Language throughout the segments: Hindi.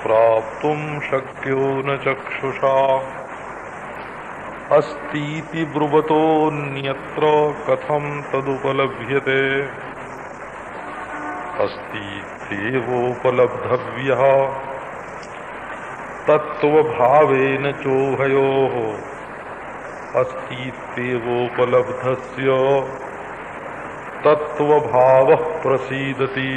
प्राप्तुं शक्यो न चक्षुषा अस्तीति ब्रुवतोऽन्यत्र कथं तदुपलभ्यते अस्तीत्येवोपलब्धव्यः तत्त्वभावेन चोभयोः अस्तीत्येवोपलब्धस्य तत्त्वभावः प्रसीदति।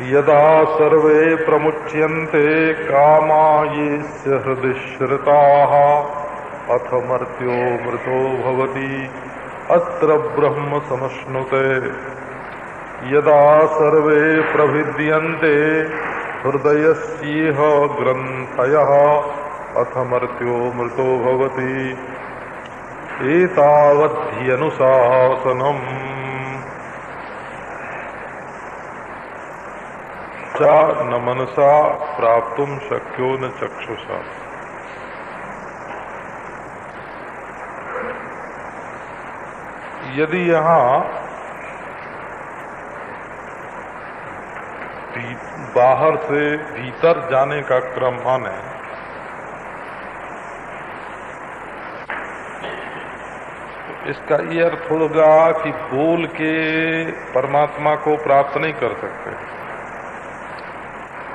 यदा सर्वे प्रमुच्यन्ते कामा येस्य हृदि श्रिताः अथ मर्त्यो मृतो भवति अत्र ब्रह्म समश्नुते। यदा सर्वे प्रभिद्यन्ते हृदयस्येह ग्रन्थयः अथ मर्त्यो मृतो भवति एतावद्धि अनुशासनम्। न मनसा प्राप्तुं शक्यो न चक्षुषा। यदि यहाँ बाहर से भीतर जाने का क्रम माने तो इसका ये अर्थ होगा कि बोल के परमात्मा को प्राप्त नहीं कर सकते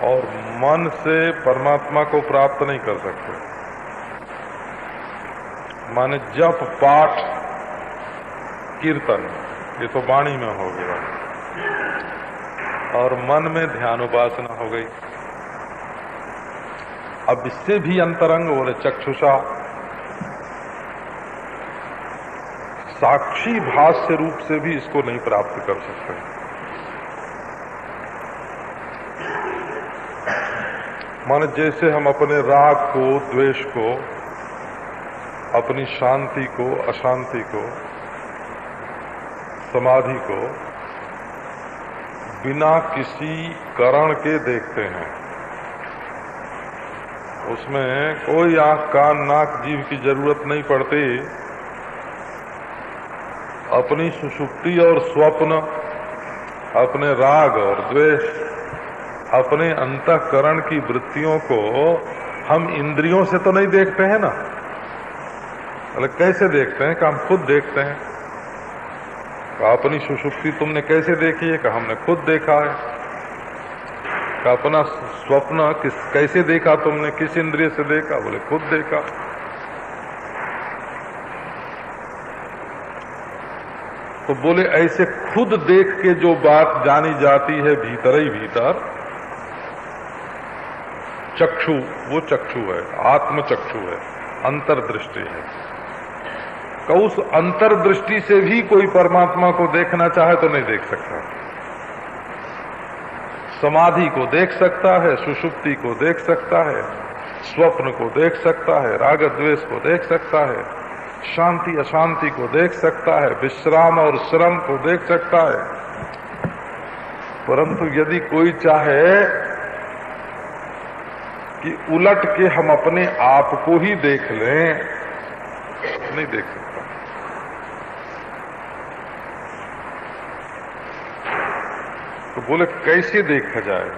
और मन से परमात्मा को प्राप्त नहीं कर सकते। माने जप पाठ कीर्तन ये तो वाणी में हो गया और मन में ध्यान उपासना हो गई। अब इससे भी अंतरंग बोले चक्षुषा साक्षी भाष्य रूप से भी इसको नहीं प्राप्त कर सकते। माने जैसे हम अपने राग को द्वेष को अपनी शांति को अशांति को समाधि को बिना किसी करण के देखते हैं। उसमें कोई आंख कान नाक जीभ की जरूरत नहीं पड़ती। अपनी सुषुप्ति और स्वप्न अपने राग और द्वेष अपने अंतःकरण की वृत्तियों को हम इंद्रियों से तो नहीं देखते हैं ना। मतलब कैसे देखते हैं कि हम खुद देखते हैं। अपनी सुषुप्ति तुमने कैसे देखी है? कि हमने खुद देखा है। अपना स्वप्न कैसे देखा तुमने? किस इंद्रिय से देखा? बोले खुद देखा। तो बोले ऐसे खुद देख के जो बात जानी जाती है भीतर ही भीतर चक्षु, वो चक्षु है, आत्म चक्षु है, अंतर्दृष्टि है। तो उस अंतर्दृष्टि से भी कोई परमात्मा को देखना चाहे तो नहीं देख सकता। समाधि को देख सकता है, सुषुप्ति को देख सकता है, स्वप्न को देख सकता है, राग द्वेष को देख सकता है, शांति अशांति को देख सकता है, विश्राम और श्रम को देख सकता है। परंतु यदि कोई चाहे कि उलट के हम अपने आप को ही देख लें, नहीं देख सकता। तो बोले कैसे देखा जाए?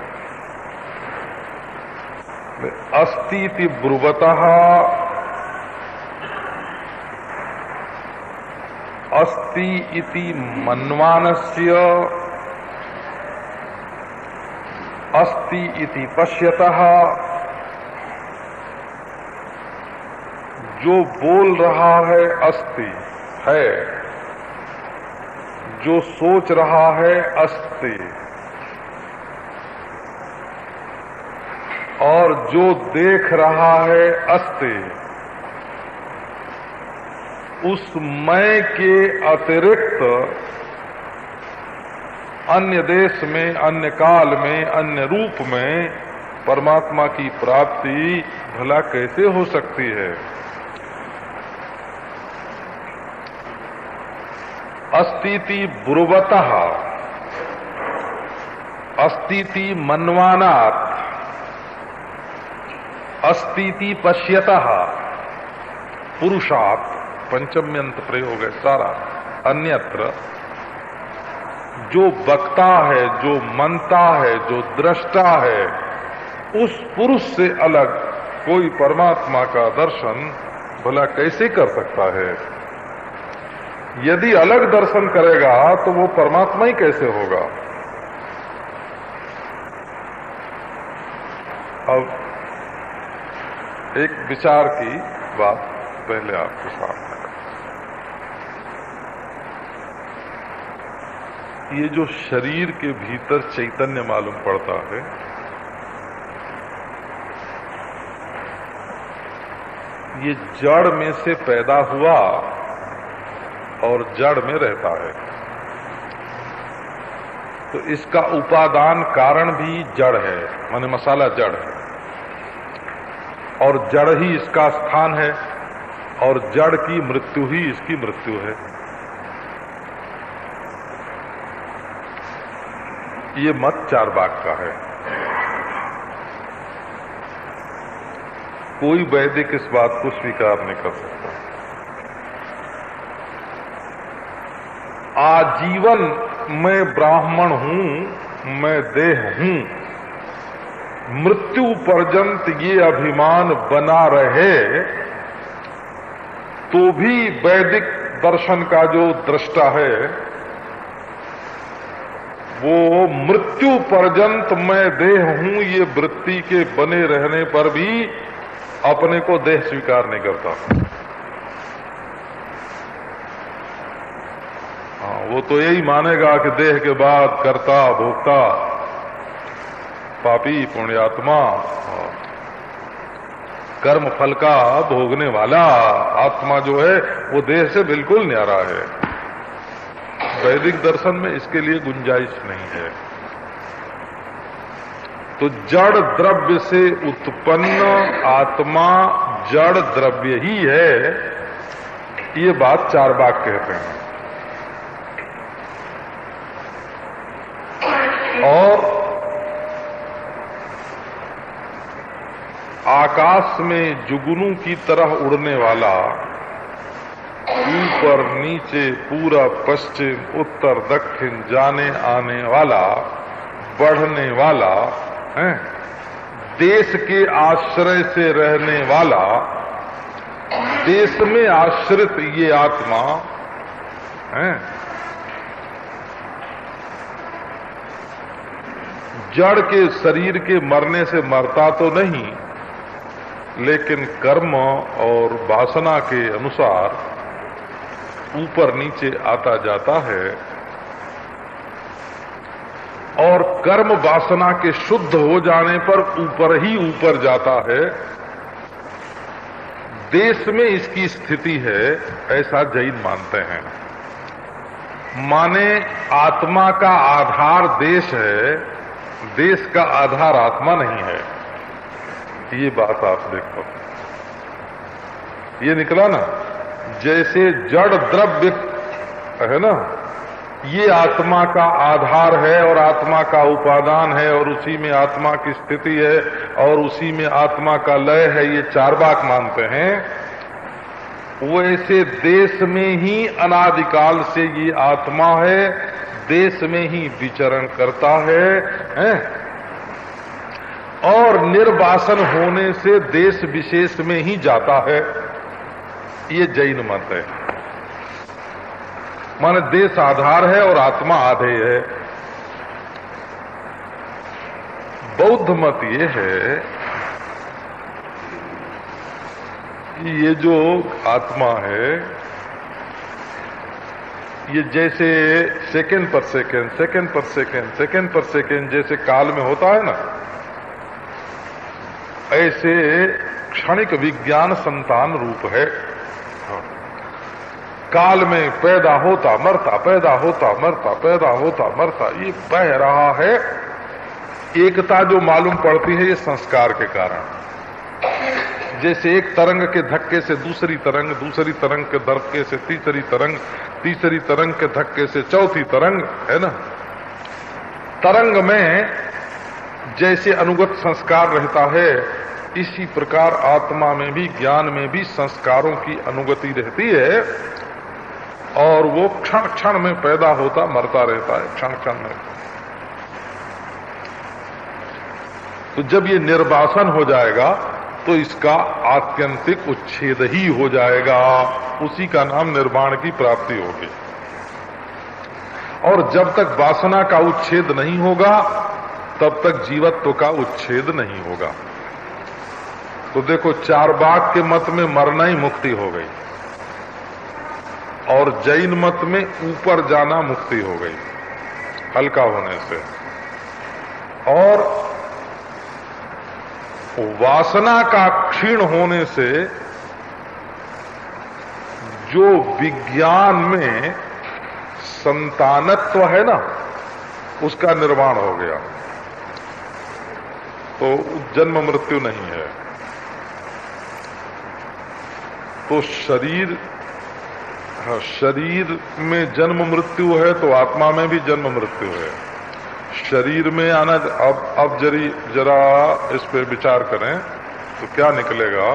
अस्तीति ब्रुवतः अस्ति इति मन्वानस्य अस्ति इति पश्यतः। जो बोल रहा है अस्ति है, जो सोच रहा है अस्ति, और जो देख रहा है अस्ति। उस मैं के अतिरिक्त अन्य देश में, अन्य काल में, अन्य रूप में परमात्मा की प्राप्ति भला कैसे हो सकती है? अस्तीति ब्रुवतः अस्तीति मन्वानात् अस्तीति पश्यतः पुरुषात् पंचम्यंत प्रयोग है सारा। अन्यत्र जो वक्ता है, जो मनता है, जो दृष्टा है, उस पुरुष से अलग कोई परमात्मा का दर्शन भला कैसे कर सकता है? यदि अलग दर्शन करेगा तो वो परमात्मा ही कैसे होगा? अब एक विचार की बात पहले आपके सामने, ये जो शरीर के भीतर चैतन्य मालूम पड़ता है, ये जड़ में से पैदा हुआ और जड़ में रहता है, तो इसका उपादान कारण भी जड़ है, माने मसाला जड़ है, और जड़ ही इसका स्थान है, और जड़ की मृत्यु ही इसकी मृत्यु है। ये मत चार्वाक का है। कोई वैदिक इस बात को स्वीकार नहीं कर सकता। आजीवन मैं ब्राह्मण हूं, मैं देह हूं, मृत्यु पर्यंत ये अभिमान बना रहे तो भी वैदिक दर्शन का जो दृष्टा है वो मृत्यु पर्यंत मैं देह हूं ये वृत्ति के बने रहने पर भी अपने को देह स्वीकार नहीं करता। हाँ, वो तो यही मानेगा कि देह के बाद कर्ता भोक्ता पापी पुण्यात्मा कर्म फल का भोगने वाला आत्मा जो है वो देह से बिल्कुल न्यारा है। वैदिक दर्शन में इसके लिए गुंजाइश नहीं है। तो जड़ द्रव्य से उत्पन्न आत्मा जड़ द्रव्य ही है, ये बात चार्वाक कहते हैं। और आकाश में जुगनू की तरह उड़ने वाला, ऊपर नीचे पूरब पश्चिम उत्तर दक्षिण जाने आने वाला, बढ़ने वाला है, देश के आश्रय से रहने वाला, देश में आश्रित ये आत्मा है, जड़ के शरीर के मरने से मरता तो नहीं, लेकिन कर्म और वासना के अनुसार ऊपर नीचे आता जाता है, और कर्म वासना के शुद्ध हो जाने पर ऊपर ही ऊपर जाता है। देश में इसकी स्थिति है, ऐसा जैन मानते हैं। माने आत्मा का आधार देश है, देश का आधार आत्मा नहीं है। ये बात आप देखो, ये निकला ना, जैसे जड़ द्रव्य है ना, ये आत्मा का आधार है और आत्मा का उपादान है, और उसी में आत्मा की स्थिति है और उसी में आत्मा का लय है, ये चार्वाक मानते हैं। वैसे देश में ही अनादिकाल से ये आत्मा है, देश में ही विचरण करता है, और निर्वासन होने से देश विशेष में ही जाता है। ये जैन मत है। माने देश आधार है और आत्मा आधेय है। बौद्ध मत ये है कि ये जो आत्मा है ये जैसे सेकंड पर सेकंड, सेकंड पर सेकंड, सेकंड पर सेकंड जैसे काल में होता है ना, ऐसे क्षणिक विज्ञान संतान रूप है। काल में पैदा होता मरता, पैदा होता मरता, पैदा होता मरता, ये बह रहा है। एकता जो मालूम पड़ती है ये संस्कार के कारण। जैसे एक तरंग के धक्के से दूसरी तरंग, दूसरी तरंग के धक्के से तीसरी तरंग, तीसरी तरंग के धक्के से चौथी तरंग, है ना। तरंग में जैसे अनुगत संस्कार रहता है, इसी प्रकार आत्मा में भी, ज्ञान में भी संस्कारों की अनुगति रहती है। और वो क्षण क्षण में पैदा होता मरता रहता है, क्षण क्षण में। तो जब ये निर्वासन हो जाएगा तो इसका आत्यंतिक उच्छेद ही हो जाएगा, उसी का नाम निर्वाण की प्राप्ति होगी। और जब तक वासना का उच्छेद नहीं होगा तब तक जीवत्व का उच्छेद नहीं होगा। तो देखो, चारवाक के मत में मरना ही मुक्ति हो गई, और जैन मत में ऊपर जाना मुक्ति हो गई हल्का होने से। और वासना का क्षीण होने से जो विज्ञान में संतानत्व है ना, उसका निर्माण हो गया, तो जन्म मृत्यु नहीं है। तो शरीर में जन्म मृत्यु है तो आत्मा में भी जन्म मृत्यु है। शरीर में आना, अब जरा इस पे विचार करें तो क्या निकलेगा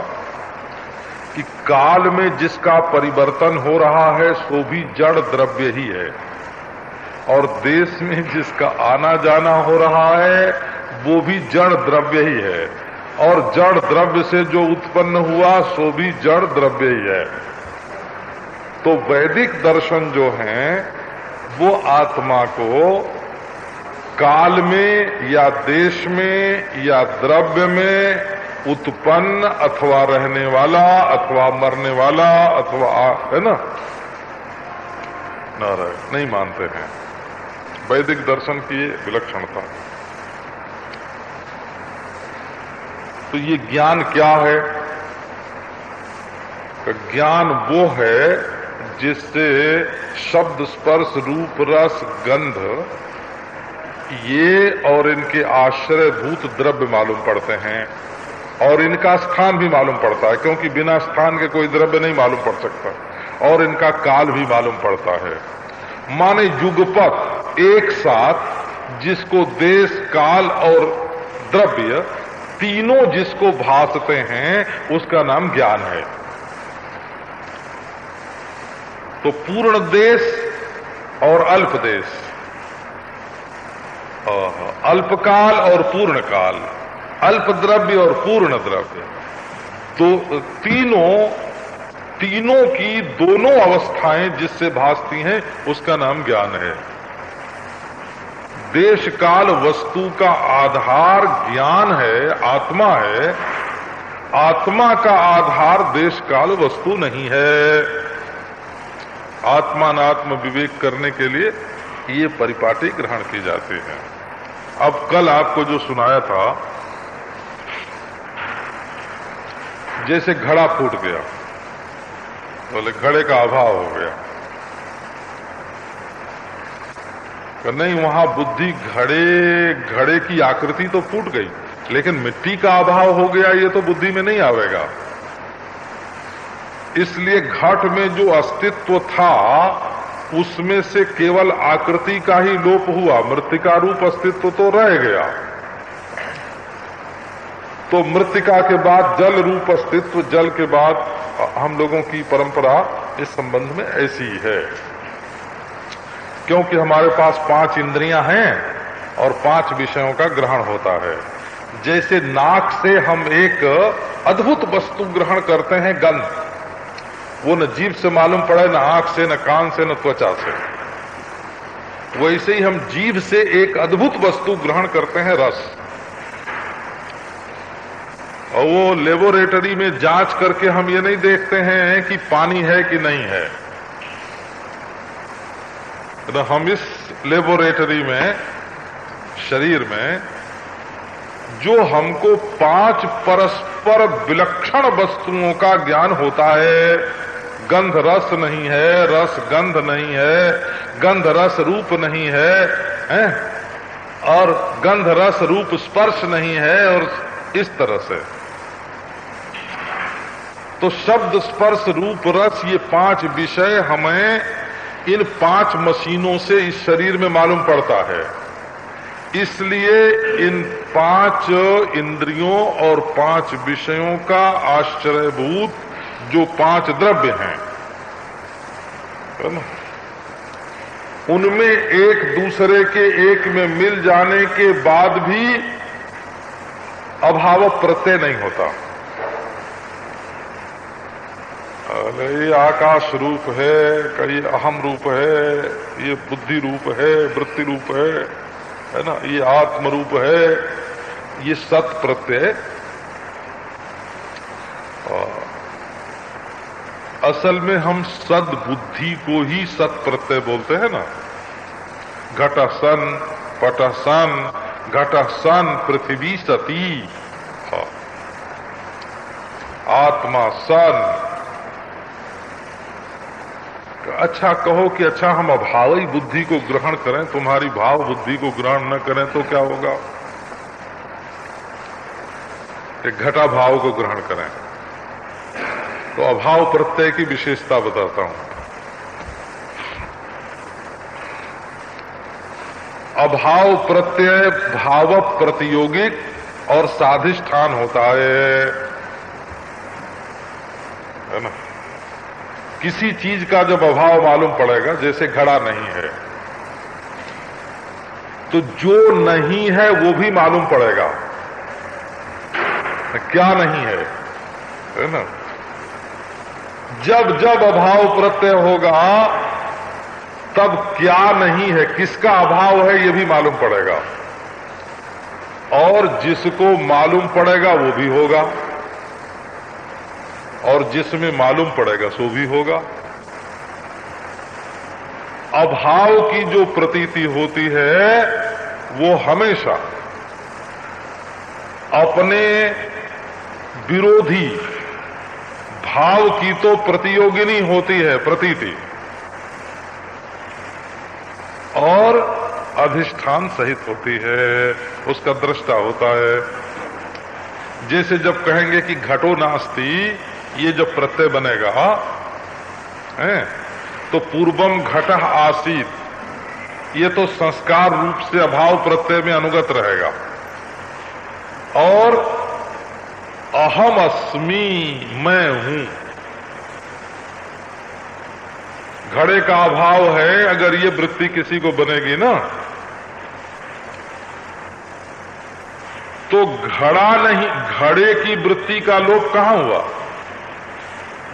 कि काल में जिसका परिवर्तन हो रहा है सो भी जड़ द्रव्य ही है, और देश में जिसका आना जाना हो रहा है वो भी जड़ द्रव्य ही है, और जड़ द्रव्य से जो उत्पन्न हुआ सो भी जड़ द्रव्य ही है। तो वैदिक दर्शन जो है वो आत्मा को काल में या देश में या द्रव्य में उत्पन्न अथवा रहने वाला अथवा मरने वाला अथवा है ना, नारायण नहीं मानते हैं। वैदिक दर्शन की ये विलक्षणता। तो ये ज्ञान क्या है? ज्ञान वो है जिससे शब्द स्पर्श रूप रस गंध ये और इनके आश्रयभूत द्रव्य मालूम पड़ते हैं, और इनका स्थान भी मालूम पड़ता है, क्योंकि बिना स्थान के कोई द्रव्य नहीं मालूम पड़ सकता, और इनका काल भी मालूम पड़ता है। माने युगपत एक साथ जिसको देश काल और द्रव्य तीनों जिसको भासते हैं उसका नाम ज्ञान है। तो पूर्ण देश और अल्प देश, अल्पकाल और पूर्ण काल, अल्प द्रव्य और पूर्ण द्रव्य, तो तीनों की दोनों अवस्थाएं जिससे भासती हैं उसका नाम ज्ञान है। देश काल वस्तु का आधार ज्ञान है, आत्मा है। आत्मा का आधार देश काल वस्तु नहीं है। आत्मानात्म विवेक करने के लिए ये परिपाटी ग्रहण की जाती है। अब कल आपको जो सुनाया था, जैसे घड़ा फूट गया, बोले घड़े का अभाव हो गया, तो नहीं, वहां बुद्धि घड़े की आकृति तो फूट गई, लेकिन मिट्टी का अभाव हो गया, ये तो बुद्धि में नहीं आवेगा। इसलिए घट में जो अस्तित्व था उसमें से केवल आकृति का ही लोप हुआ, मृत्तिका रूप अस्तित्व तो रह गया। तो मृत्तिका के बाद जल रूप अस्तित्व, जल के बाद हम लोगों की परंपरा इस संबंध में ऐसी है, क्योंकि हमारे पास 5 इंद्रियां हैं और 5 विषयों का ग्रहण होता है। जैसे नाक से हम एक अद्भुत वस्तु ग्रहण करते हैं, गंध, वो न जीभ से मालूम पड़े, न आंख से, न कान से, न त्वचा से। वैसे ही हम जीभ से एक अद्भुत वस्तु ग्रहण करते हैं, रस, और वो लेबोरेटरी में जांच करके हम ये नहीं देखते हैं कि पानी है कि नहीं है। तो हम इस लेबोरेटरी में, शरीर में, जो हमको 5 परस्पर विलक्षण वस्तुओं का ज्ञान होता है, गंध रस नहीं है, रस गंध नहीं है, गंध रस रूप नहीं है, और गंध रस रूप स्पर्श नहीं है, और इस तरह से। तो शब्द स्पर्श रूप रस, ये 5 विषय हमें इन 5 मशीनों से इस शरीर में मालूम पड़ता है। इसलिए इन 5 इंद्रियों और 5 विषयों का आश्रयभूत जो 5 द्रव्य हैं, है ना, उनमें एक दूसरे के एक में मिल जाने के बाद भी अभाव प्रत्यय नहीं होता। ये आकाश रूप है, कई अहम रूप है, ये बुद्धि रूप है, वृत्ति रूप है ना, ये आत्म रूप है, ये सत प्रत्यय। असल में हम सद बुद्धि को ही सत प्रत्यय बोलते हैं ना। घट सन पट सन, घट सन पृथ्वी सती, आत्मा सन। अच्छा कहो कि अच्छा हम अभावी बुद्धि को ग्रहण करें, तुम्हारी भाव बुद्धि को ग्रहण न करें तो क्या होगा? कि घटा भाव को ग्रहण करें। तो अभाव प्रत्यय की विशेषता बताता हूं। अभाव प्रत्यय भाव प्रतियोगिक और साधिष्ठान होता है ना। किसी चीज का जब अभाव मालूम पड़ेगा, जैसे घड़ा नहीं है, तो जो नहीं है वो भी मालूम पड़ेगा क्या नहीं है ना। जब जब अभाव प्रत्यय होगा तब क्या नहीं है, किसका अभाव है, ये भी मालूम पड़ेगा, और जिसको मालूम पड़ेगा वो भी होगा, और जिसमें मालूम पड़ेगा सो भी होगा। अभाव की जो प्रतीति होती है वो हमेशा अपने विरोधी भाव की तो प्रतियोगिनी होती है प्रतीति, और अधिष्ठान सहित होती है, उसका दृष्टा होता है। जैसे जब कहेंगे कि घटो नास्ति, ये जब प्रत्यय बनेगा है, तो पूर्वम घटः आसीत, ये तो संस्कार रूप से अभाव प्रत्यय में अनुगत रहेगा। और अहम अस्मि, मैं हूं, घड़े का अभाव है। अगर ये वृत्ति किसी को बनेगी ना, तो घड़ा नहीं, घड़े की वृत्ति का लोप कहां हुआ?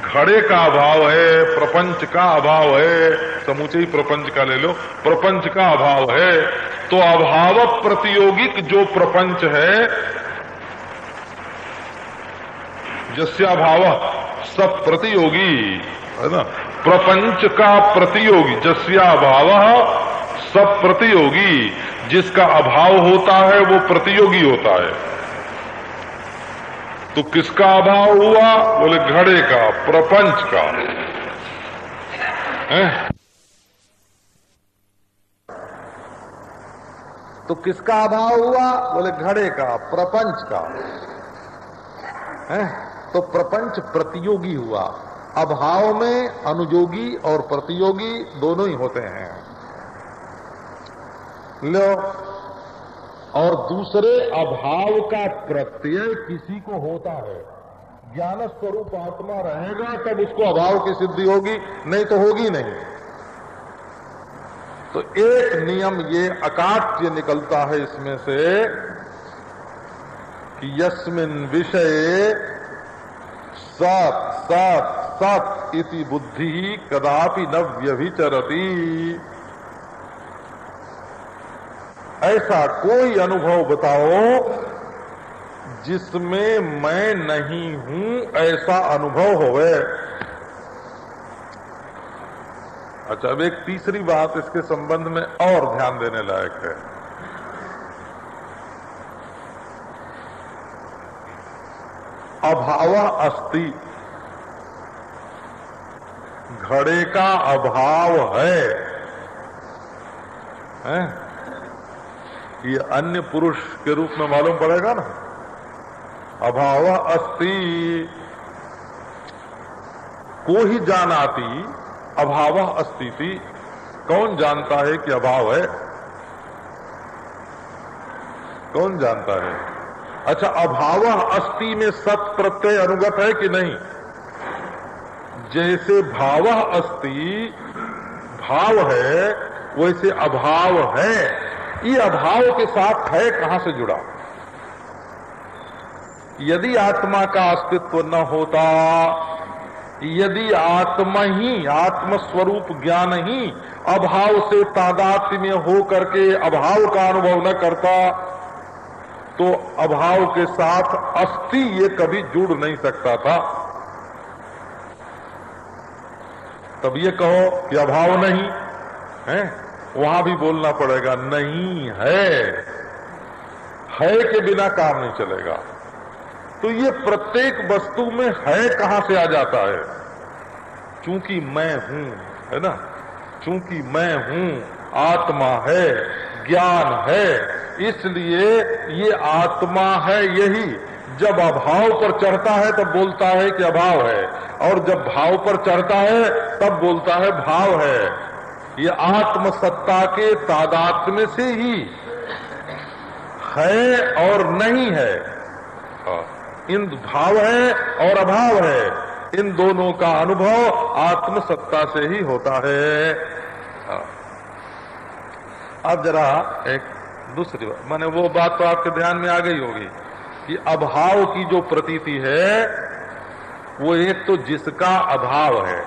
घड़े का अभाव है, प्रपंच का अभाव है, समूचे ही प्रपंच का ले लो, प्रपंच का अभाव है। तो अभाव प्रतियोगिक जो प्रपंच है, जस्या भाव सब प्रतियोगी, है ना, प्रपंच का प्रतियोगी, जस्या भाव सब प्रतियोगी, जिसका अभाव होता है वो प्रतियोगी होता है। तो किसका अभाव हुआ? बोले घड़े का, प्रपंच का है? तो किसका अभाव हुआ? बोले घड़े का, प्रपंच का है। तो प्रपंच प्रतियोगी हुआ। अभाव में अनुयोगी और प्रतियोगी दोनों ही होते हैं। लो, और दूसरे अभाव का प्रत्यय किसी को होता है। ज्ञान स्वरूप आत्मा रहेगा तब उसको अभाव की सिद्धि होगी, नहीं तो होगी नहीं। तो एक नियम ये अकाट्य निकलता है इसमें से कि यस्मिन् विषये सत् सत् सत् इति बुद्धि कदापि न व्यभिचरति। ऐसा कोई अनुभव बताओ जिसमें मैं नहीं हूं, ऐसा अनुभव होवे। अच्छा, अब एक तीसरी बात इसके संबंध में और ध्यान देने लायक है। अभाव अस्ति, घड़े का अभाव है? ये अन्य पुरुष के रूप में मालूम पड़ेगा ना। अभाव अस्ति, को ही जानाति अभाव अस्ति। कौन जानता है कि अभाव है? कौन जानता है? अच्छा, अभाव अस्ति में सत प्रत्यय अनुगत है कि नहीं? जैसे भाव अस्ति भाव है वैसे अभाव है। ये अभाव के साथ है कहां से जुड़ा? यदि आत्मा का अस्तित्व न होता, यदि आत्मा ही, आत्मस्वरूप ज्ञान ही अभाव से तादात्म्य में हो करके अभाव का अनुभव न करता, तो अभाव के साथ अस्थि ये कभी जुड़ नहीं सकता था। तब ये कहो कि अभाव नहीं है, वहां भी बोलना पड़ेगा नहीं है के बिना काम नहीं चलेगा। तो ये प्रत्येक वस्तु में है कहां से आ जाता है? चूंकि मैं हूं, है ना, चूंकि मैं हूं, आत्मा है, ज्ञान है, इसलिए ये आत्मा है। यही जब अभाव पर चढ़ता है तब बोलता है कि अभाव है, और जब भाव पर चढ़ता है तब बोलता है भाव है। ये आत्म सत्ता के तादात्म्य से ही है और नहीं है। इन भाव है और अभाव है, इन दोनों का अनुभव आत्म सत्ता से ही होता है। अब जरा एक दूसरी बात, माने वो बात तो आपके ध्यान में आ गई होगी कि अभाव की जो प्रतीति है वो एक तो जिसका अभाव है,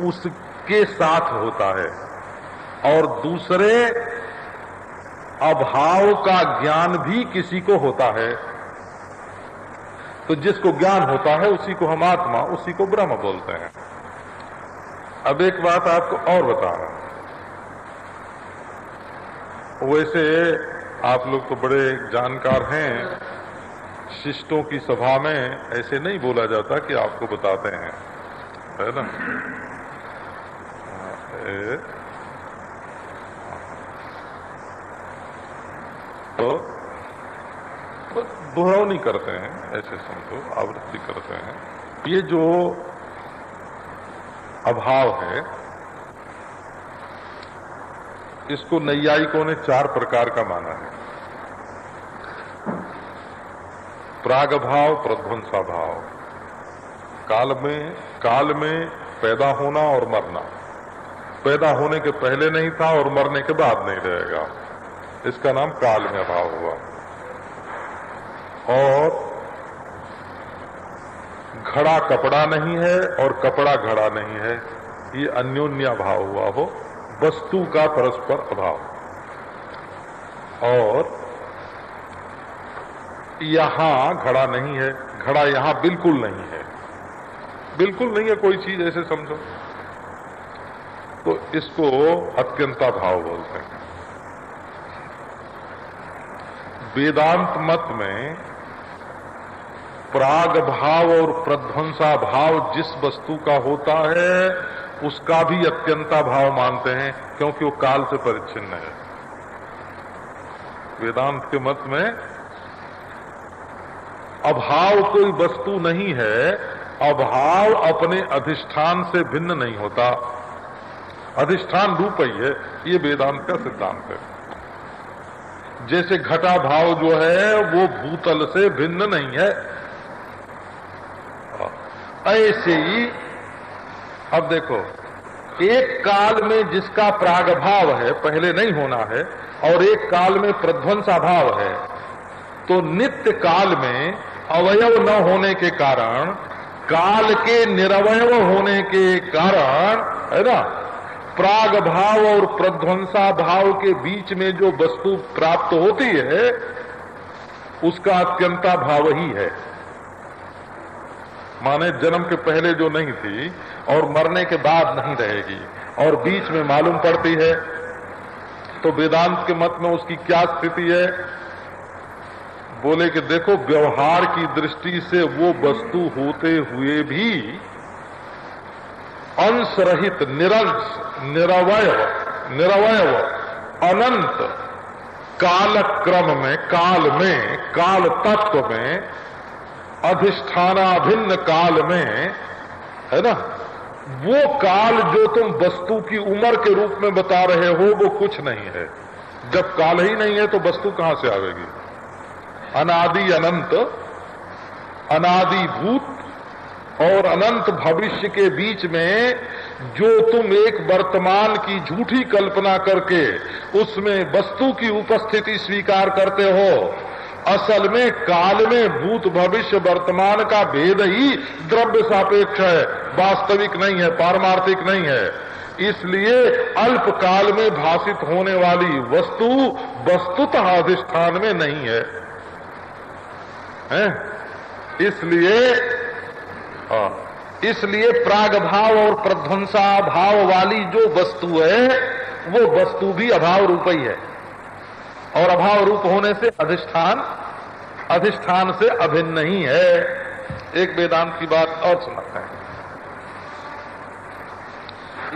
उसके साथ होता है, और दूसरे अभाव का ज्ञान भी किसी को होता है। तो जिसको ज्ञान होता है उसी को हम आत्मा, उसी को ब्रह्म बोलते हैं। अब एक बात आपको और बता रहा हूं, वैसे आप लोग तो बड़े जानकार हैं, शिष्टों की सभा में ऐसे नहीं बोला जाता कि आपको बताते हैं, है ना। तो दोहरावनी करते हैं, ऐसे समझो, आवृत्ति करते हैं। ये जो अभाव है इसको नैयायिकों ने 4 प्रकार का माना है। प्रागभाव, प्रध्वंसाभाव, काल में पैदा होना और मरना, पैदा होने के पहले नहीं था और मरने के बाद नहीं रहेगा, इसका नाम काल में अभाव हुआ। और घड़ा कपड़ा नहीं है और कपड़ा घड़ा नहीं है, ये अन्योन्य अभाव हुआ हो, वस्तु का परस्पर अभाव। और यहां घड़ा नहीं है, घड़ा यहां बिल्कुल नहीं है, बिल्कुल नहीं है कोई चीज, ऐसे समझो, तो इसको अत्यंता भाव बोलते हैं। वेदांत मत में प्राग भाव और प्रध्वंसा भाव जिस वस्तु का होता है उसका भी अत्यंता भाव मानते हैं, क्योंकि वो काल से परिच्छिन्न है। वेदांत के मत में अभाव कोई वस्तु नहीं है, अभाव अपने अधिष्ठान से भिन्न नहीं होता, अधिष्ठान रूप ही है, ये वेदांत का सिद्धांत है। जैसे घटा भाव जो है वो भूतल से भिन्न नहीं है, ऐसे ही अब देखो, एक काल में जिसका प्रागभाव है, पहले नहीं होना है, और एक काल में प्रध्वंसाभाव है, तो नित्य काल में अवयव न होने के कारण, काल के निरवयव होने के कारण, है ना, प्राग भाव और प्रध्वंसा भाव के बीच में जो वस्तु प्राप्त होती है उसका अत्यंता भाव ही है। माने जन्म के पहले जो नहीं थी और मरने के बाद नहीं रहेगी और बीच में मालूम पड़ती है, तो वेदांत के मत में उसकी क्या स्थिति है? बोले कि देखो, व्यवहार की दृष्टि से वो वस्तु होते हुए भी अंश रहित, निरंश, निरवयव, अनंत काल क्रम में, काल तत्व में, अधिष्ठानाभिन्न काल में, है ना, वो काल जो तुम वस्तु की उम्र के रूप में बता रहे हो वो कुछ नहीं है। जब काल ही नहीं है तो वस्तु कहां से आवेगी? अनादि अनंत, अनादिभूत, और अनंत भविष्य के बीच में जो तुम एक वर्तमान की झूठी कल्पना करके उसमें वस्तु की उपस्थिति स्वीकार करते हो, असल में काल में भूत भविष्य वर्तमान का भेद ही द्रव्य सापेक्ष है, वास्तविक नहीं है, पारमार्थिक नहीं है। इसलिए अल्प काल में भाषित होने वाली वस्तु वस्तुतः अधिष्ठान में नहीं है, इसलिए प्राग भाव और प्रध्वंसा भाव वाली जो वस्तु है वो वस्तु भी अभाव रूप ही है, और अभाव रूप होने से अधिष्ठान से अभिन्न नहीं है। एक वेदांत की बात और सुनाते हैं।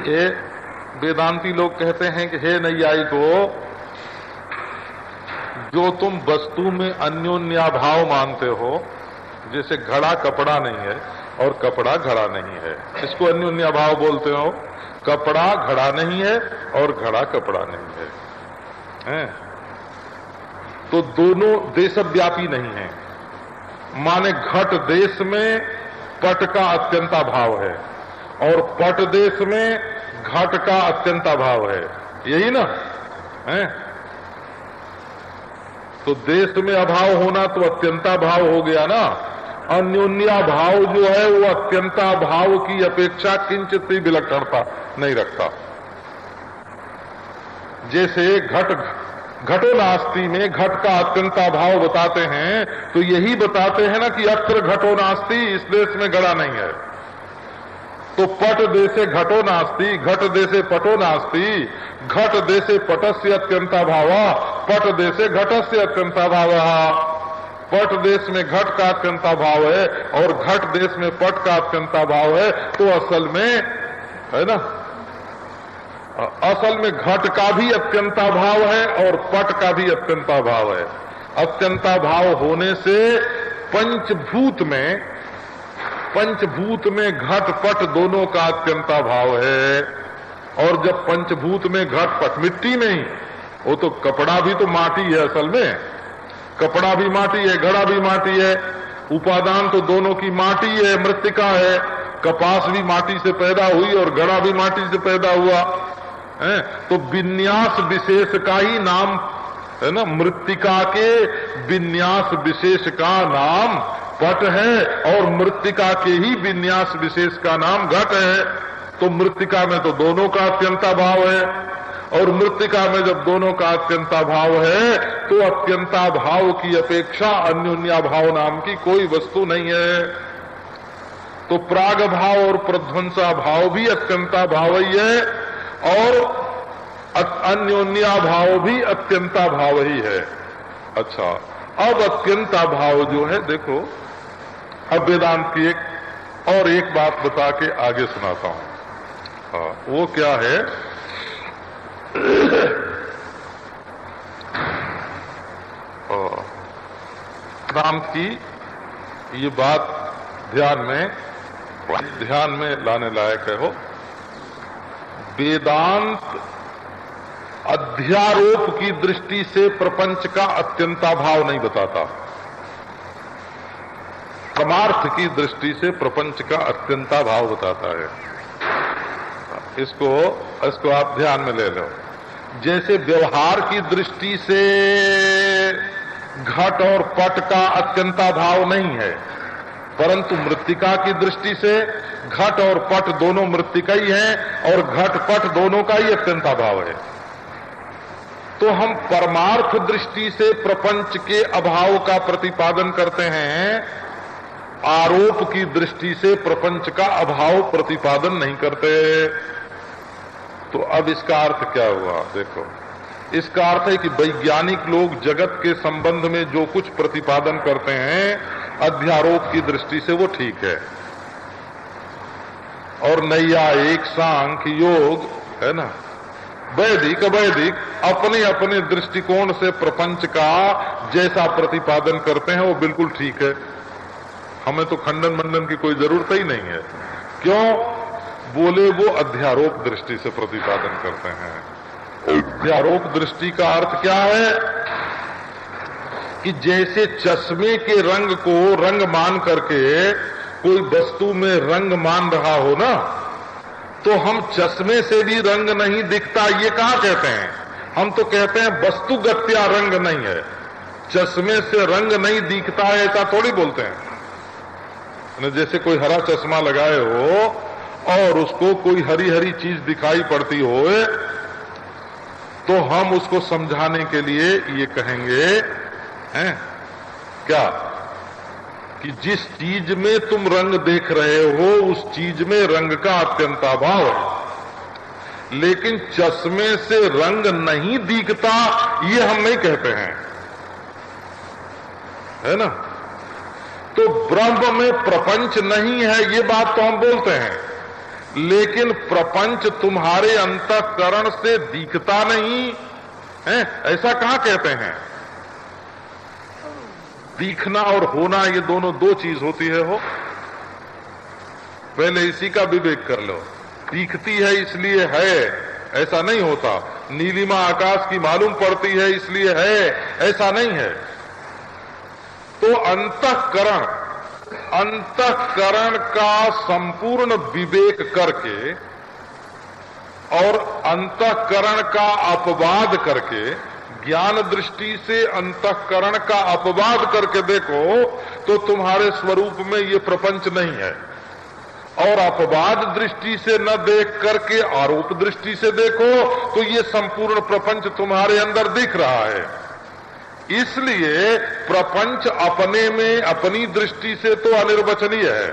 ये वेदांती लोग कहते हैं कि हे नैयायिको, जो तुम वस्तु में अन्योन्याभाव मानते हो, जैसे घड़ा कपड़ा नहीं है और कपड़ा घड़ा नहीं है, इसको अन्योन्याभाव बोलते हो। कपड़ा घड़ा नहीं है और घड़ा कपड़ा नहीं है, तो दोनों देशव्यापी नहीं है। माने घट देश में पट का अत्यंताभाव है और पट देश में घट का अत्यंताभाव है, यही ना है। तो देश में अभाव होना तो अत्यंताभाव हो गया ना। अन्योन्या भाव जो है वो अत्यंता भाव की अपेक्षा किंचित भी विलक्षणता नहीं रखता। जैसे घटो नास्ति में घट का अत्यंता भाव बताते हैं, तो यही बताते हैं ना कि अत्र घटो नास्ति, इस देश में घड़ा नहीं है। तो पट देशे घटो नास्ति, घट देशे पटो नास्ति, घट देशे पटस्य अत्यंता भावा, पट देशे घटस्य अत्यंता भाव। पट देश में घट का अत्यंता भाव है और घट देश में पट का अत्यंता भाव है। तो असल में है ना, असल में घट का भी अत्यंता भाव है और पट का भी अत्यंता भाव है। अत्यंता भाव होने से पंचभूत में घट पट दोनों का अत्यंता भाव है। और जब पंचभूत में घट पट, मिट्टी नहीं, वो तो कपड़ा भी तो माटी है, असल में कपड़ा भी माटी है, घड़ा भी माटी है, उपादान तो दोनों की माटी है, मृत्तिका है। कपास भी माटी से पैदा हुई और घड़ा भी माटी से पैदा हुआ है। तो विन्यास विशेष का ही नाम है ना, मृत्तिका के विन्यास विशेष का नाम पट है और मृत्तिका के ही विन्यास विशेष का नाम घट है। तो मृत्तिका में तो दोनों का अत्यंता भाव है और मृत्तिका में जब दोनों का अत्यंता भाव है तो अत्यंता भाव की अपेक्षा अन्योन्या भाव नाम की कोई वस्तु नहीं है। तो प्राग भाव और प्रध्वंसा भाव भी अत्यंता भाव ही है और अन्योन्या भाव भी अत्यंता भाव ही है। अच्छा, अब अत्यंता भाव जो है, देखो अब वेदांत की एक बात बता के आगे सुनाता हूं। हाँ, वो क्या है, वेदांत की ये बात ध्यान में लाने लायक है। हो, वेदांत अध्यारोप की दृष्टि से प्रपंच का अत्यंता भाव नहीं बताता, परमार्थ की दृष्टि से प्रपंच का अत्यंता भाव बताता है। इसको आप ध्यान में ले लो। जैसे व्यवहार की दृष्टि से घट और पट का अत्यंता भाव नहीं है, परंतु मृत्तिका की दृष्टि से घट और पट दोनों मृत्तिका ही हैं और घट पट दोनों का ही अत्यंता भाव है। तो हम परमार्थ दृष्टि से प्रपंच के अभाव का प्रतिपादन करते हैं, आरोप की दृष्टि से प्रपंच का अभाव प्रतिपादन नहीं करते। तो अब इसका अर्थ क्या हुआ, देखो, इसका अर्थ है कि वैज्ञानिक लोग जगत के संबंध में जो कुछ प्रतिपादन करते हैं अध्यारोप की दृष्टि से वो ठीक है, और नैयायिक, सांख्य, योग है ना, वैदिक अपने अपने दृष्टिकोण से प्रपंच का जैसा प्रतिपादन करते हैं वो बिल्कुल ठीक है। हमें तो खंडन मंडन की कोई जरूरत ही नहीं है। क्यों? बोले वो अध्यारोप दृष्टि से प्रतिपादन करते हैं। अध्यारोप दृष्टि का अर्थ क्या है कि जैसे चश्मे के रंग को रंग मान करके कोई वस्तु में रंग मान रहा हो ना, तो हम चश्मे से भी रंग नहीं दिखता ये कहाँ कहते हैं? हम तो कहते हैं वस्तुगत्या रंग नहीं है, चश्मे से रंग नहीं दिखता है, ऐसा थोड़ी बोलते हैं। जैसे कोई हरा चश्मा लगाए हो और उसको कोई हरी हरी चीज दिखाई पड़ती हो, तो हम उसको समझाने के लिए ये कहेंगे हैं क्या कि जिस चीज में तुम रंग देख रहे हो उस चीज में रंग का अत्यंताभाव है, लेकिन चश्मे से रंग नहीं दिखता ये हम नहीं कहते हैं, है ना। तो ब्रह्म में प्रपंच नहीं है ये बात तो हम बोलते हैं, लेकिन प्रपंच तुम्हारे अंतःकरण से दिखता नहीं है, ऐसा कहां कहते हैं? दिखना और होना ये दोनों दो चीज होती है हो। पहले इसी का विवेक कर लो। दिखती है इसलिए है ऐसा नहीं होता, नीलिमा आकाश की मालूम पड़ती है इसलिए है ऐसा नहीं है। तो अंतःकरण का संपूर्ण विवेक करके और अंतःकरण का अपवाद करके, ज्ञान दृष्टि से अंतःकरण का अपवाद करके देखो तो तुम्हारे स्वरूप में ये प्रपंच नहीं है, और अपवाद दृष्टि से न देख करके आरोप दृष्टि से देखो तो ये संपूर्ण प्रपंच तुम्हारे अंदर दिख रहा है। इसलिए प्रपंच अपने में अपनी दृष्टि से तो अनिर्वचनीय है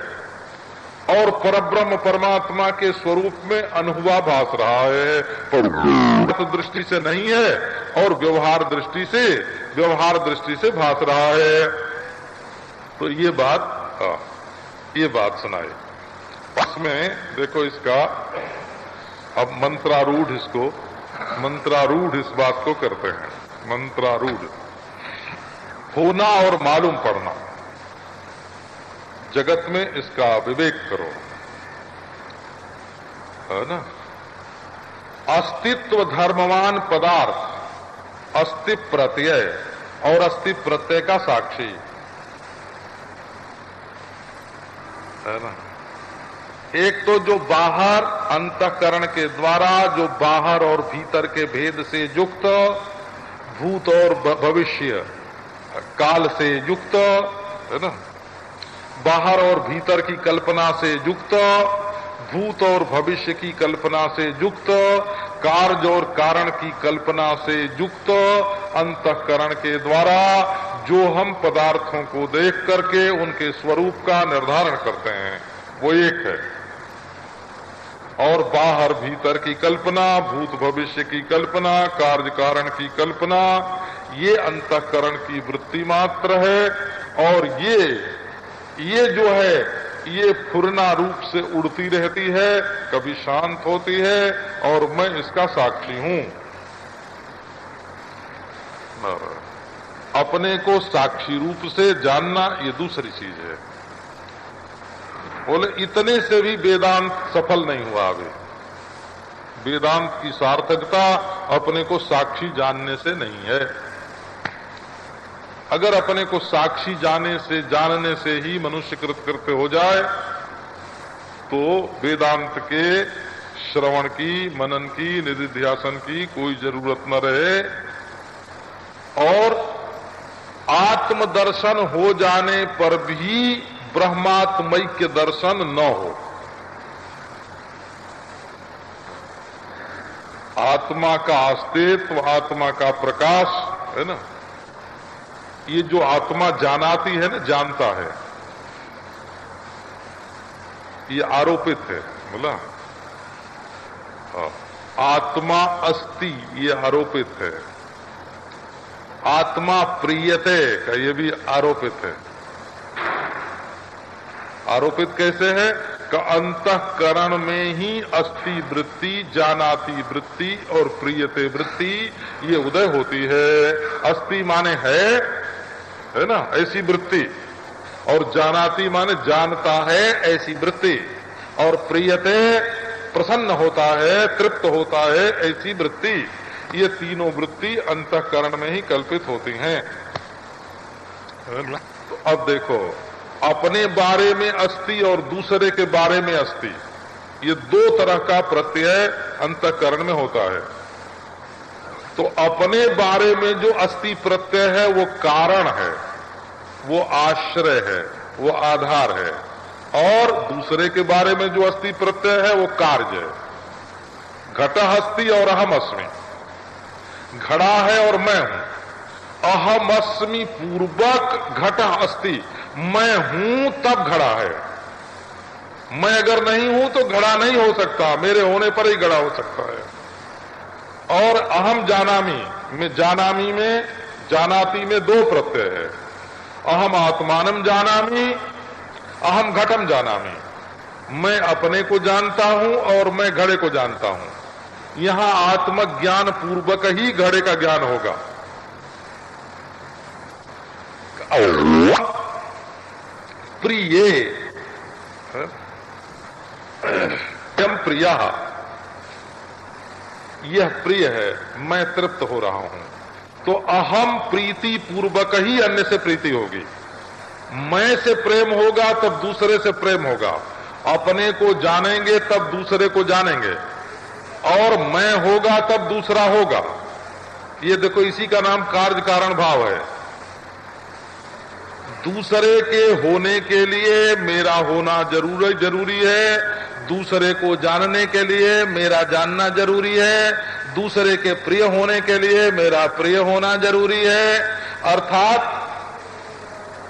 और परब्रह्म परमात्मा के स्वरूप में अनुभवा भास रहा है, पर दृष्टि से नहीं है और व्यवहार दृष्टि से भास रहा है। तो ये बात सुनाए। इसमें देखो इसका अब मंत्रारूढ़ इस बात को करते हैं। मंत्रारूढ़ होना और मालूम पड़ना, जगत में इसका विवेक करो, है ना। अस्तित्व धर्मवान पदार्थ अस्ति प्रत्यय और अस्ति प्रत्यय का साक्षी, है ना। एक तो जो बाहर अंतःकरण के द्वारा जो बाहर और भीतर के भेद से युक्त, भूत और भविष्य काल से युक्त, है ना, बाहर और भीतर की कल्पना से युक्त, भूत और भविष्य की कल्पना से युक्त, कार्य और कारण की कल्पना से युक्त अंतःकरण के द्वारा जो हम पदार्थों को देख करके उनके स्वरूप का निर्धारण करते हैं वो एक है। और बाहर भीतर की कल्पना, भूत भविष्य की कल्पना, कार्य कारण की कल्पना, ये अंतःकरण की वृत्ति मात्र है। और ये जो है ये फुरना रूप से उड़ती रहती है, कभी शांत होती है, और मैं इसका साक्षी हूं। अपने को साक्षी रूप से जानना ये दूसरी चीज है। बोले इतने से भी वेदांत सफल नहीं हुआ। अभी वेदांत की सार्थकता अपने को साक्षी जानने से नहीं है। अगर अपने को साक्षी जानने से ही मनुष्य कृतकृत्य हो जाए तो वेदांत के श्रवण की, मनन की, निधिध्यासन की कोई जरूरत न रहे, और आत्मदर्शन हो जाने पर भी ब्रह्मात्मैक्य दर्शन न हो। आत्मा का अस्तित्व, आत्मा का प्रकाश, है ना, ये जो आत्मा जानाती है ना, जानता है, ये आरोपित है। बोला आत्मा अस्ति, ये आरोपित है। आत्मा प्रियते का ये भी आरोपित है। आरोपित कैसे है? का अंतःकरण में ही अस्ति वृत्ति, जानाती वृत्ति और प्रियते वृत्ति ये उदय होती है। अस्ति माने है ना, ऐसी वृत्ति, और जानाती माने जानता है ऐसी वृत्ति, और प्रियते प्रसन्न होता है, तृप्त होता है ऐसी वृत्ति। ये तीनों वृत्ति अंतःकरण में ही कल्पित होती हैं। तो अब देखो अपने बारे में अस्ति और दूसरे के बारे में अस्ति, ये दो तरह का प्रत्यय अंतःकरण में होता है। तो अपने बारे में जो अस्ति प्रत्यय है वो कारण है, वो आश्रय है, वो आधार है, और दूसरे के बारे में जो अस्ति प्रत्यय है वो कार्य है। घटः अस्ति और अहम अस्मि, घड़ा है और मैं हूं। अहम अस्मि पूर्वक घटः अस्ति, मैं हूं तब घड़ा है। मैं अगर नहीं हूं तो घड़ा नहीं हो सकता, मेरे होने पर ही घड़ा हो सकता है। और अहम जानामि में, जानामि में, जानाति में दो प्रत्यय है। अहम आत्मानम जानामि, अहम घटम जानामि। मैं अपने को जानता हूं और मैं घड़े को जानता हूं। यहां आत्मज्ञान पूर्वक ही घड़े का ज्ञान होगा। प्रिय यम प्रिया, यह प्रिय है, मैं तृप्त हो रहा हूं। तो अहम प्रीति पूर्वक ही अन्य से प्रीति होगी। मैं से प्रेम होगा तब दूसरे से प्रेम होगा। अपने को जानेंगे तब दूसरे को जानेंगे, और मैं होगा तब दूसरा होगा। ये देखो, इसी का नाम कार्य कारण भाव है। दूसरे के होने के लिए मेरा होना जरूरी है, दूसरे को जानने के लिए मेरा जानना जरूरी है, दूसरे के प्रिय होने के लिए मेरा प्रिय होना जरूरी है। अर्थात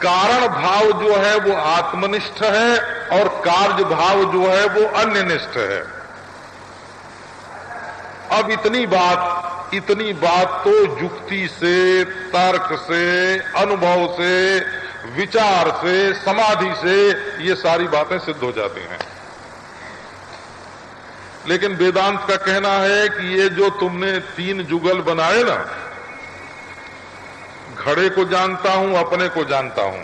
कारण भाव जो है वो आत्मनिष्ठ है और कार्य भाव जो है वो अन्यनिष्ठ है। अब इतनी बात तो युक्ति से, तर्क से, अनुभव से, विचार से, समाधि से ये सारी बातें सिद्ध हो जाती हैं। लेकिन वेदांत का कहना है कि ये जो तुमने तीन जुगल बनाए ना, घड़े को जानता हूं, अपने को जानता हूं,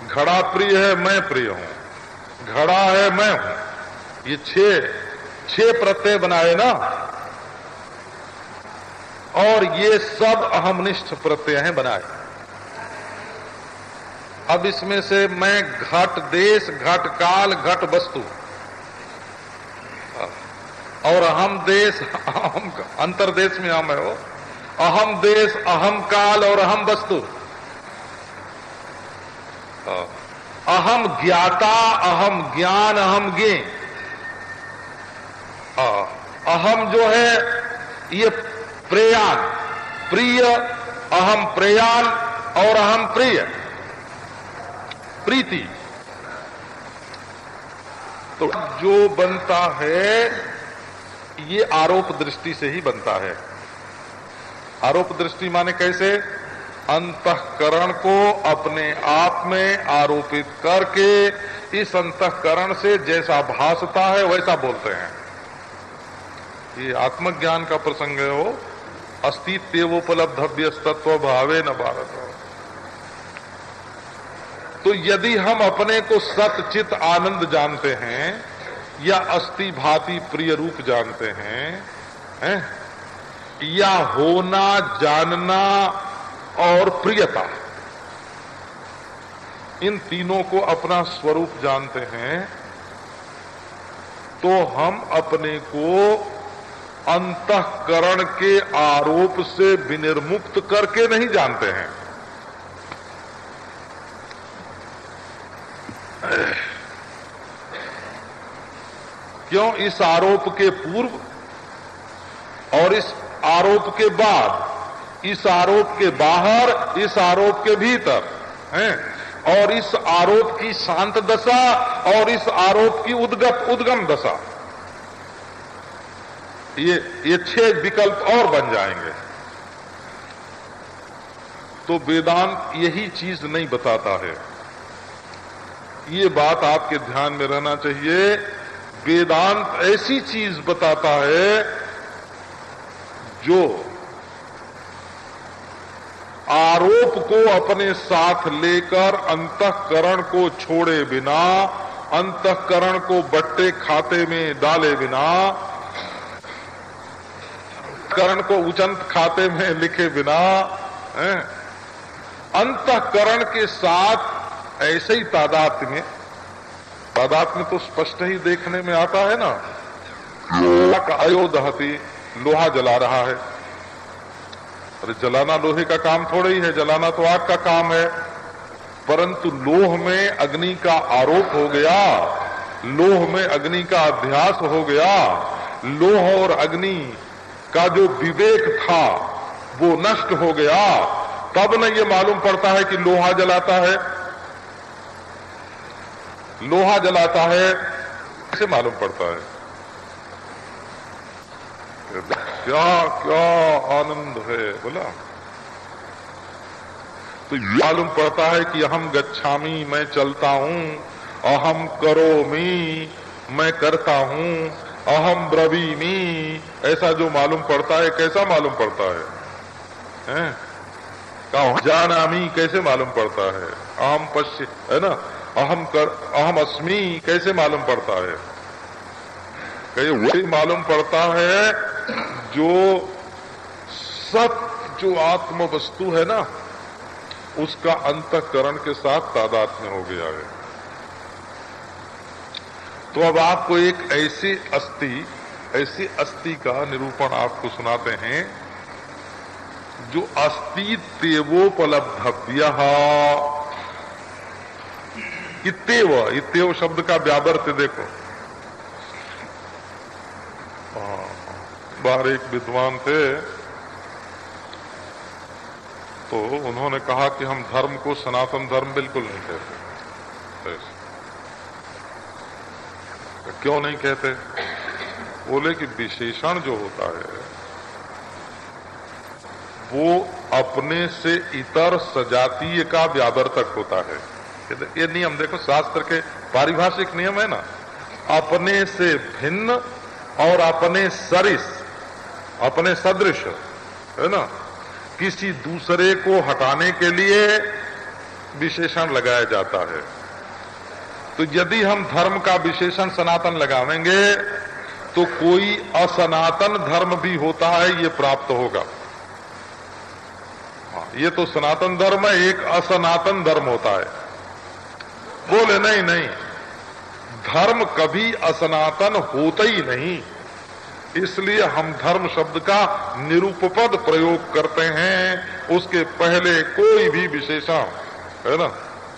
घड़ा प्रिय है, मैं प्रिय हूं, घड़ा है, मैं हूं, ये छह प्रत्यय बनाए ना, और ये सब अहमनिष्ठ प्रत्यय हैं बनाए। अब इसमें से मैं घट देश, घट काल, घट वस्तु और अहम देश, अहम अंतरदेश में हम है वो, अहम देश, अहम काल और अहम वस्तु, अहम ज्ञाता, अहम ज्ञान, अहम ज्ञे। अहम जो है ये प्रेयान, प्रिय, अहम प्रेयान और अहम प्रिय, प्रीति। तो जो बनता है ये आरोप दृष्टि से ही बनता है। आरोप दृष्टि माने कैसे? अंतःकरण को अपने आप में आरोपित करके इस अंतःकरण से जैसा भासता है वैसा बोलते हैं। ये आत्मज्ञान का प्रसंग है। वो अस्तित्वोपलब्धव्य तत्व भावे न भारत। तो यदि हम अपने को सतचित आनंद जानते हैं या अस्ति भाति प्रिय रूप जानते हैं, या होना, जानना और प्रियता, इन तीनों को अपना स्वरूप जानते हैं, तो हम अपने को अंतःकरण के आरोप से विनिर्मुक्त करके नहीं जानते हैं। क्यों? इस आरोप के पूर्व और इस आरोप के बाद, इस आरोप के बाहर, इस आरोप के भीतर हैं, और इस आरोप की शांत दशा और इस आरोप की उद्गम दशा, ये 6 विकल्प और बन जाएंगे। तो वेदांत यही चीज नहीं बताता है। ये बात आपके ध्यान में रहना चाहिए। वेदांत ऐसी चीज बताता है जो आरोप को अपने साथ लेकर अंतःकरण को छोड़े बिना, अंतःकरण को बट्टे खाते में डाले बिना, करण को उचंत खाते में लिखे बिना, अंतःकरण के साथ ऐसे ही तादात्म्य तो स्पष्ट ही देखने में आता है ना। अयोदहती, लोहा जला रहा है। अरे जलाना लोहे का काम थोड़ा ही है, जलाना तो आग का काम है। परंतु लोह में अग्नि का आरोप हो गया, लोह में अग्नि का अध्यास हो गया, लोह और अग्नि का जो विवेक था वो नष्ट हो गया। तब न ये मालूम पड़ता है कि लोहा जलाता है। लोहा जलाता है कैसे मालूम पड़ता है? क्या क्या आनंद है बोला। तो मालूम पड़ता है कि अहम गच्छामि, मैं चलता हूं, अहम करोमि, मैं करता हूं, अहम ब्रवीमि, ऐसा जो मालूम पड़ता है। कैसा मालूम पड़ता है? जानामि कैसे मालूम पड़ता है? अहम पश्य, है ना, अहम अस्मि कैसे मालूम पड़ता है? कहीं वही मालूम पड़ता है जो सत, जो आत्म वस्तु है ना, उसका अंतःकरण के साथ तादात्म्य हो गया है। तो अब आपको एक ऐसी अस्थि का निरूपण आपको सुनाते हैं जो अस्तित्वोपलब्धव्य। इत्येव शब्द का व्यावर्त्य देखो। बाहर एक विद्वान थे तो उन्होंने कहा कि हम धर्म को सनातन धर्म बिल्कुल नहीं कहते। क्यों नहीं कहते? बोले कि विशेषण जो होता है वो अपने से इतर सजातीय का व्यावर्तक होता है। ये नियम देखो, शास्त्र के पारिभाषिक नियम है ना। अपने से भिन्न और अपने सरिस, अपने सदृश, है ना, किसी दूसरे को हटाने के लिए विशेषण लगाया जाता है। तो यदि हम धर्म का विशेषण सनातन लगावेंगे तो कोई असनातन धर्म भी होता है ये प्राप्त होगा। ये तो सनातन धर्म है, एक असनातन धर्म होता है। बोले नहीं नहीं, धर्म कभी असनातन होता ही नहीं, इसलिए हम धर्म शब्द का निरूपपद प्रयोग करते हैं। उसके पहले कोई भी विशेषण, है ना,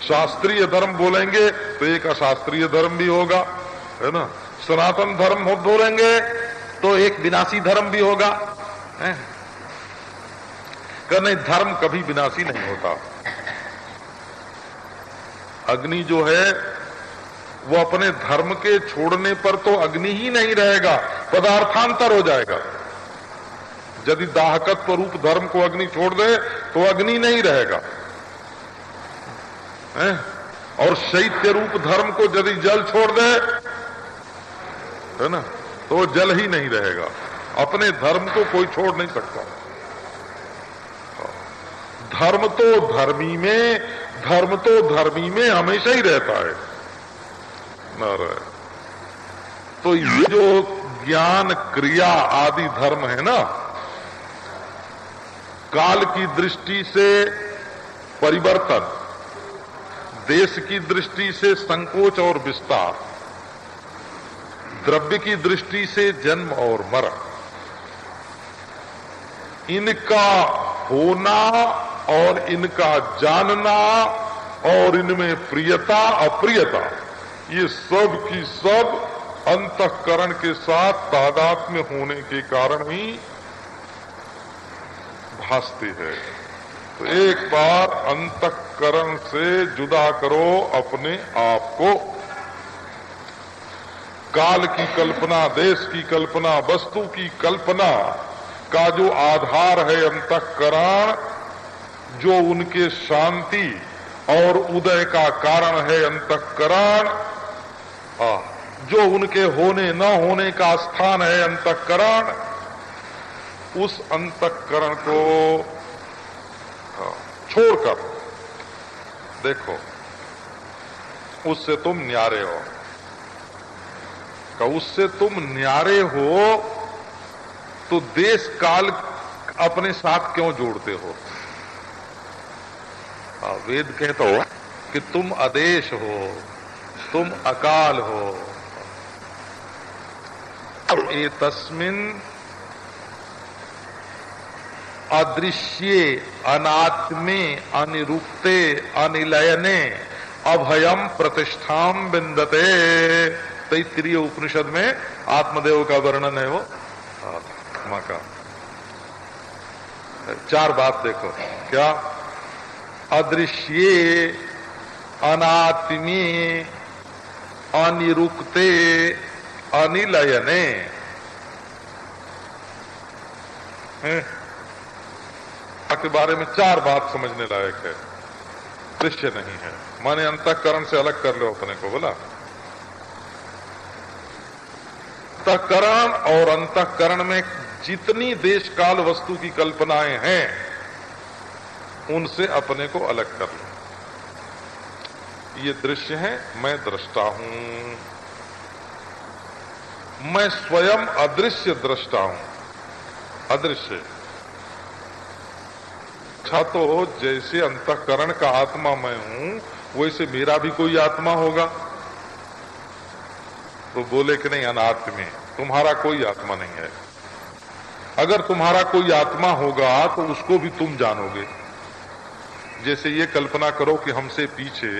शास्त्रीय धर्म बोलेंगे तो एक अशास्त्रीय धर्म भी होगा, है ना। सनातन धर्म बोलेंगे तो एक विनाशी धर्म भी होगा। नहीं, धर्म कभी विनाशी नहीं होता। अग्नि जो है वो अपने धर्म के छोड़ने पर तो अग्नि ही नहीं रहेगा, पदार्थांतर हो जाएगा। यदि दाहकत्व रूप धर्म को अग्नि छोड़ दे तो अग्नि नहीं रहेगा, और शैत्य रूप धर्म को यदि जल छोड़ दे, है ना, तो जल ही नहीं रहेगा। अपने धर्म को कोई छोड़ नहीं सकता। धर्म तो धर्मी में हमेशा ही रहता है। नारायण। तो ये जो ज्ञान क्रिया आदि धर्म है ना, काल की दृष्टि से परिवर्तन, देश की दृष्टि से संकोच और विस्तार, द्रव्य की दृष्टि से जन्म और मरण, इनका होना और इनका जानना और इनमें प्रियता अप्रियता, ये सब की सब अंतःकरण के साथ तादात्म्य होने के कारण ही भासती है। तो एक बार अंतःकरण से जुदा करो अपने आप को। काल की कल्पना, देश की कल्पना, वस्तु की कल्पना का जो आधार है अंतःकरण, जो उनके शांति और उदय का कारण है अंतःकरण, जो उनके होने न होने का स्थान है अंतःकरण, उस अंतःकरण को छोड़कर देखो, उससे तुम न्यारे हो। का उससे तुम न्यारे हो तो देश काल अपने साथ क्यों जोड़ते हो? वेद कहते हो कि तुम आदेश हो, तुम अकाल हो। एतस्मिन् अदृश्ये अनात्मे अनिरुक्ते अनिलयने अभयम प्रतिष्ठाम विन्दते। तैत्तिरीय उपनिषद में आत्मदेव का वर्णन है वो आत्मा का। 4 बात देखो क्या, अदृश्ये अनात्मे अनिरुक्ते अनिलयने। के बारे में 4 बात समझने लायक है। दृश्य नहीं है, माने अंतःकरण से अलग कर लो अपने को। बोला अंतःकरण और अंतःकरण में जितनी देश काल वस्तु की कल्पनाएं हैं उनसे अपने को अलग कर लो। ये दृश्य है, मैं दृष्टा हूं, मैं स्वयं अदृश्य दृष्टा हूं। अदृश्य अच्छा, तो जैसे अंतःकरण का आत्मा मैं हूं वैसे मेरा भी कोई आत्मा होगा। तो बोले कि नहीं, अनात्मे, तुम्हारा कोई आत्मा नहीं है। अगर तुम्हारा कोई आत्मा होगा तो उसको भी तुम जानोगे। जैसे ये कल्पना करो कि हमसे पीछे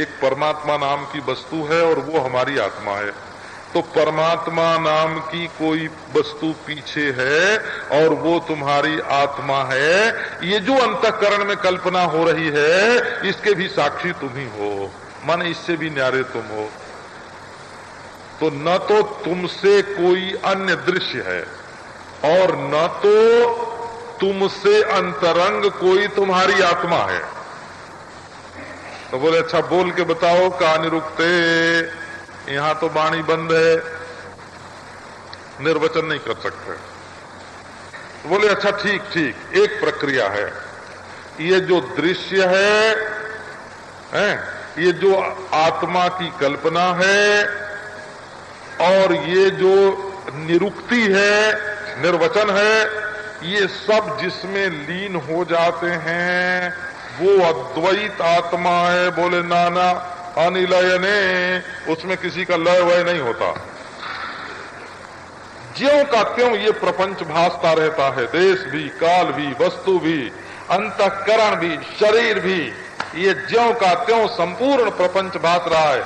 एक परमात्मा नाम की वस्तु है और वो हमारी आत्मा है। तो परमात्मा नाम की कोई वस्तु पीछे है और वो तुम्हारी आत्मा है। ये जो अंतःकरण में कल्पना हो रही है इसके भी साक्षी तुम ही हो, माने इससे भी न्यारे तुम हो। तो न तो तुमसे कोई अन्य दृश्य है और न तो तुमसे अंतरंग कोई तुम्हारी आत्मा है। तो बोले अच्छा बोल के बताओ, कहानी रुकते, यहां तो वाणी बंद है, निर्वचन नहीं कर सकते। तो बोले अच्छा ठीक ठीक, एक प्रक्रिया है। ये जो दृश्य है, ये जो आत्मा की कल्पना है और ये जो निरुक्ति है, निर्वचन है, ये सब जिसमें लीन हो जाते हैं वो अद्वैत आत्मा है। बोले नाना अनिलयने, उसमें किसी का लय वय नहीं होता। ज्यों का त्यों ये प्रपंच भासता रहता है, देश भी, काल भी, वस्तु भी, अंतःकरण भी, शरीर भी, ये ज्यों का त्यों संपूर्ण प्रपंच भास रहा है।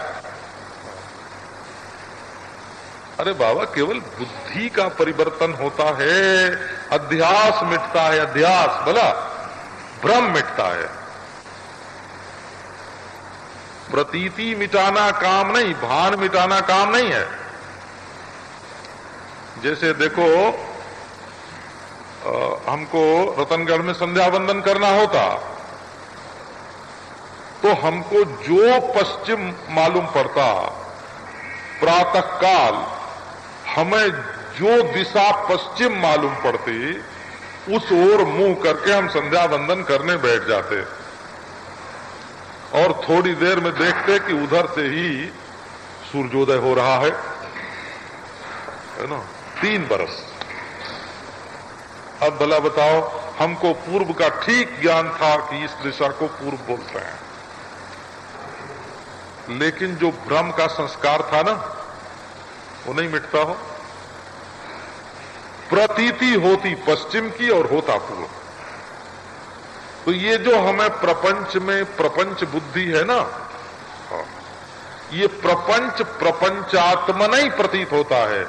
अरे बाबा, केवल बुद्धि का परिवर्तन होता है, अध्यास मिटता है। अध्यास बोला, भ्रम मिटता है। प्रतीति मिटाना काम नहीं, भान मिटाना काम नहीं है। जैसे देखो, हमको रतनगढ़ में संध्या वंदन करना होता तो हमको जो पश्चिम मालूम पड़ता, प्रातः काल हमें जो दिशा पश्चिम मालूम पड़ती उस ओर मुंह करके हम संध्या वंदन करने बैठ जाते और थोड़ी देर में देखते कि उधर से ही सूर्योदय हो रहा है ना। 3 बरस। अब भला बताओ, हमको पूर्व का ठीक ज्ञान था कि इस दिशा को पूर्व बोलते हैं, लेकिन जो भ्रम का संस्कार था ना वो नहीं मिटता हो। प्रतीति होती पश्चिम की और होता पूर्व। तो ये जो हमें प्रपंच में प्रपंच बुद्धि है ना, ये प्रपंच प्रपंचात्मा नहीं प्रतीत होता है,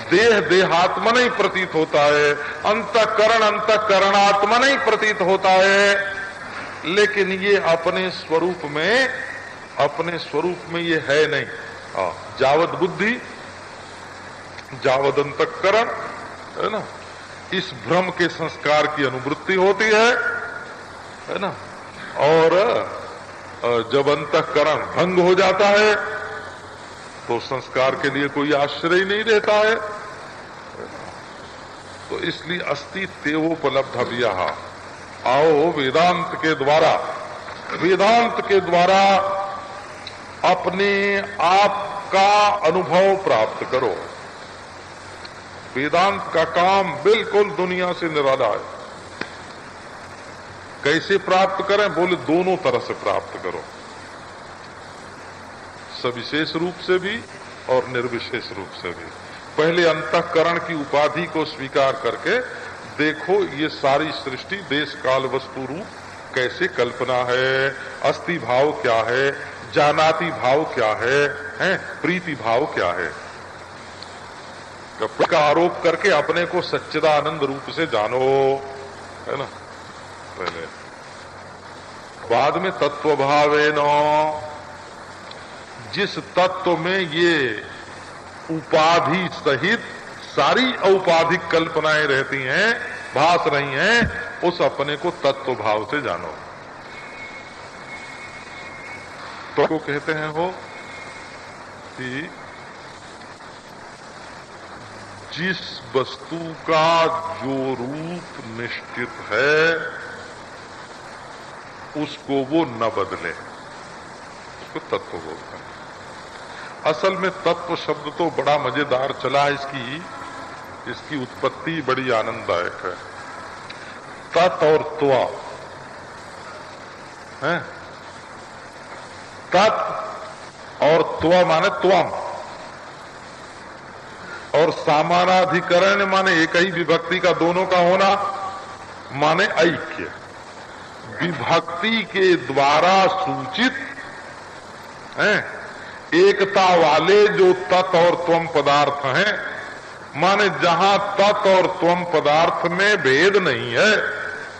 देह देहात्मा नहीं प्रतीत होता है, अंतःकरण अंतःकरणात्मा नहीं प्रतीत होता है, लेकिन ये अपने स्वरूप में ये है नहीं। जावद बुद्धि जावद अंतःकरण है ना, इस भ्रम के संस्कार की अनुवृत्ति होती है ना। और जब अंतःकरण भंग हो जाता है तो संस्कार के लिए कोई आश्रय नहीं रहता है। तो इसलिए अस्ति तेवोपलब्धव्यः, आओ वेदांत के द्वारा अपने आप का अनुभव प्राप्त करो। वेदांत का काम बिल्कुल दुनिया से निराला है। कैसे प्राप्त करें? बोले दोनों तरह से प्राप्त करो। सविशेष रूप से भी और निर्विशेष रूप से भी। पहले अंतःकरण की उपाधि को स्वीकार करके देखो ये सारी सृष्टि देश काल वस्तु रूप कैसे कल्पना है, अस्ति भाव क्या है, जानाति भाव क्या है, प्रीति भाव क्या है। का आरोप करके अपने को सच्चिदानंद रूप से जानो, है ना पहले। बाद में तत्व भावेन, जिस तत्व में ये उपाधि सहित सारी औपाधिक कल्पनाएं रहती हैं, भास रही हैं, उस अपने को तत्व भाव से जानो। तो को कहते हैं हो कि जिस वस्तु का जो रूप निश्चित है उसको वो न बदले, उसको तत्व बोलते हैं। असल में तत्व शब्द तो बड़ा मजेदार चला है, इसकी उत्पत्ति बड़ी आनंददायक है। तत् और त्वा है, तत् और त्वा माने त्वम, और समानाधिकरण माने एक ही विभक्ति का दोनों का होना, माने ऐक्य। विभक्ति के द्वारा सूचित है एकता वाले जो तत् और त्वम पदार्थ हैं, माने जहां तत् और त्वम पदार्थ में भेद नहीं है,